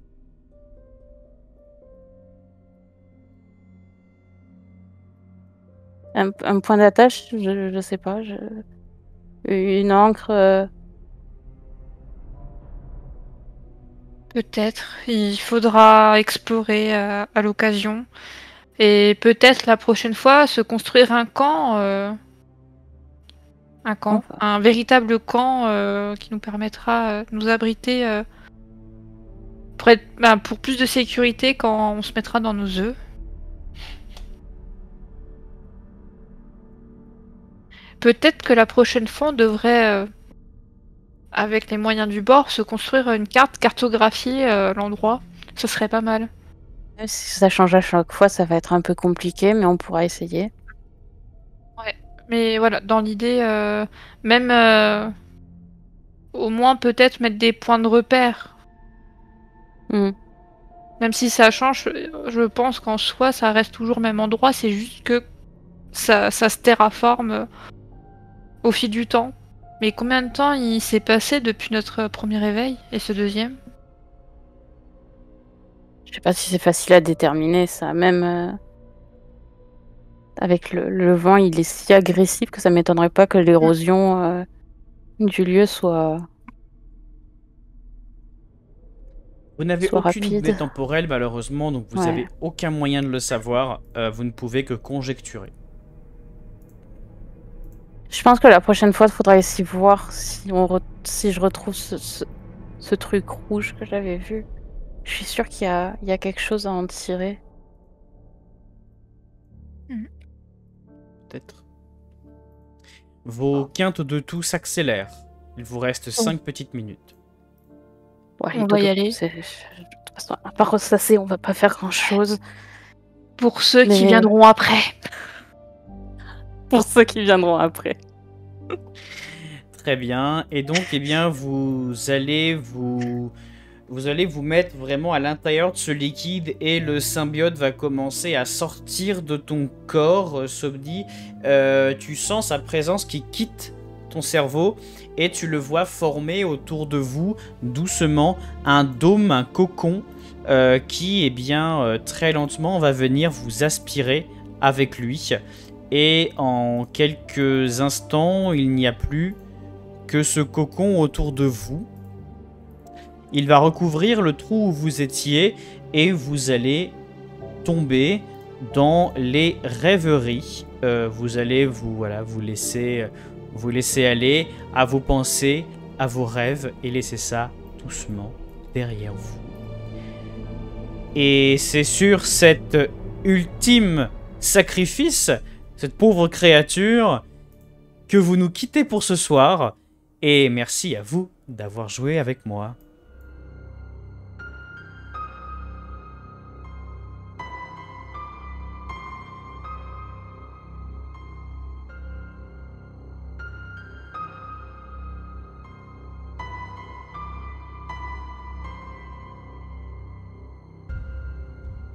Un point d'attache, je sais pas. Une encre. Peut-être. Il faudra explorer à l'occasion. Et peut-être la prochaine fois se construire un camp. Un camp. Enfin. Un véritable camp qui nous permettra de nous abriter pour plus de sécurité quand on se mettra dans nos œufs. Peut-être que la prochaine fois, on devrait, avec les moyens du bord, se construire une carte, cartographier l'endroit. Ce serait pas mal. Si ça change à chaque fois, ça va être un peu compliqué, mais on pourra essayer. Ouais. Mais voilà, dans l'idée, même au moins peut-être mettre des points de repère. Même si ça change, je pense qu'en soi, ça reste toujours le même endroit. C'est juste que ça se terraforme au fil du temps. Mais combien de temps il s'est passé depuis notre premier réveil et ce deuxième? Je sais pas si c'est facile à déterminer, ça. Même avec le vent, il est si agressif que ça m'étonnerait pas que l'érosion du lieu soit. Vous n'avez Soit aucune rapide. idée temporelle, malheureusement, donc vous n'avez aucun moyen de le savoir. Vous ne pouvez que conjecturer. Je pense que la prochaine fois, il faudra essayer de voir si je retrouve ce truc rouge que j'avais vu. Je suis sûre qu'il y a quelque chose à en tirer. Peut-être. Vos quintes de tout s'accélèrent. Il vous reste 5 petites minutes. Ouais, On va y aller. De toute façon, à part ressasser, on va pas faire grand-chose. Pour ceux qui viendront après. Pour ceux qui viendront après. Très bien. Et donc, eh bien, vous allez vous mettre vraiment à l'intérieur de ce liquide et le symbiote va commencer à sortir de ton corps, Sobdi. Tu sens sa présence qui quitte ton cerveau et tu le vois former autour de vous doucement un dôme, un cocon qui, eh bien, très lentement va venir vous aspirer avec lui. Et en quelques instants, il n'y a plus que ce cocon autour de vous. Il va recouvrir le trou où vous étiez et vous allez tomber dans les rêveries. Vous allez vous laisser aller à vos pensées, à vos rêves et laisser ça doucement derrière vous. Et c'est sur cet ultime sacrifice, cette pauvre créature, que vous nous quittez pour ce soir. Et merci à vous d'avoir joué avec moi.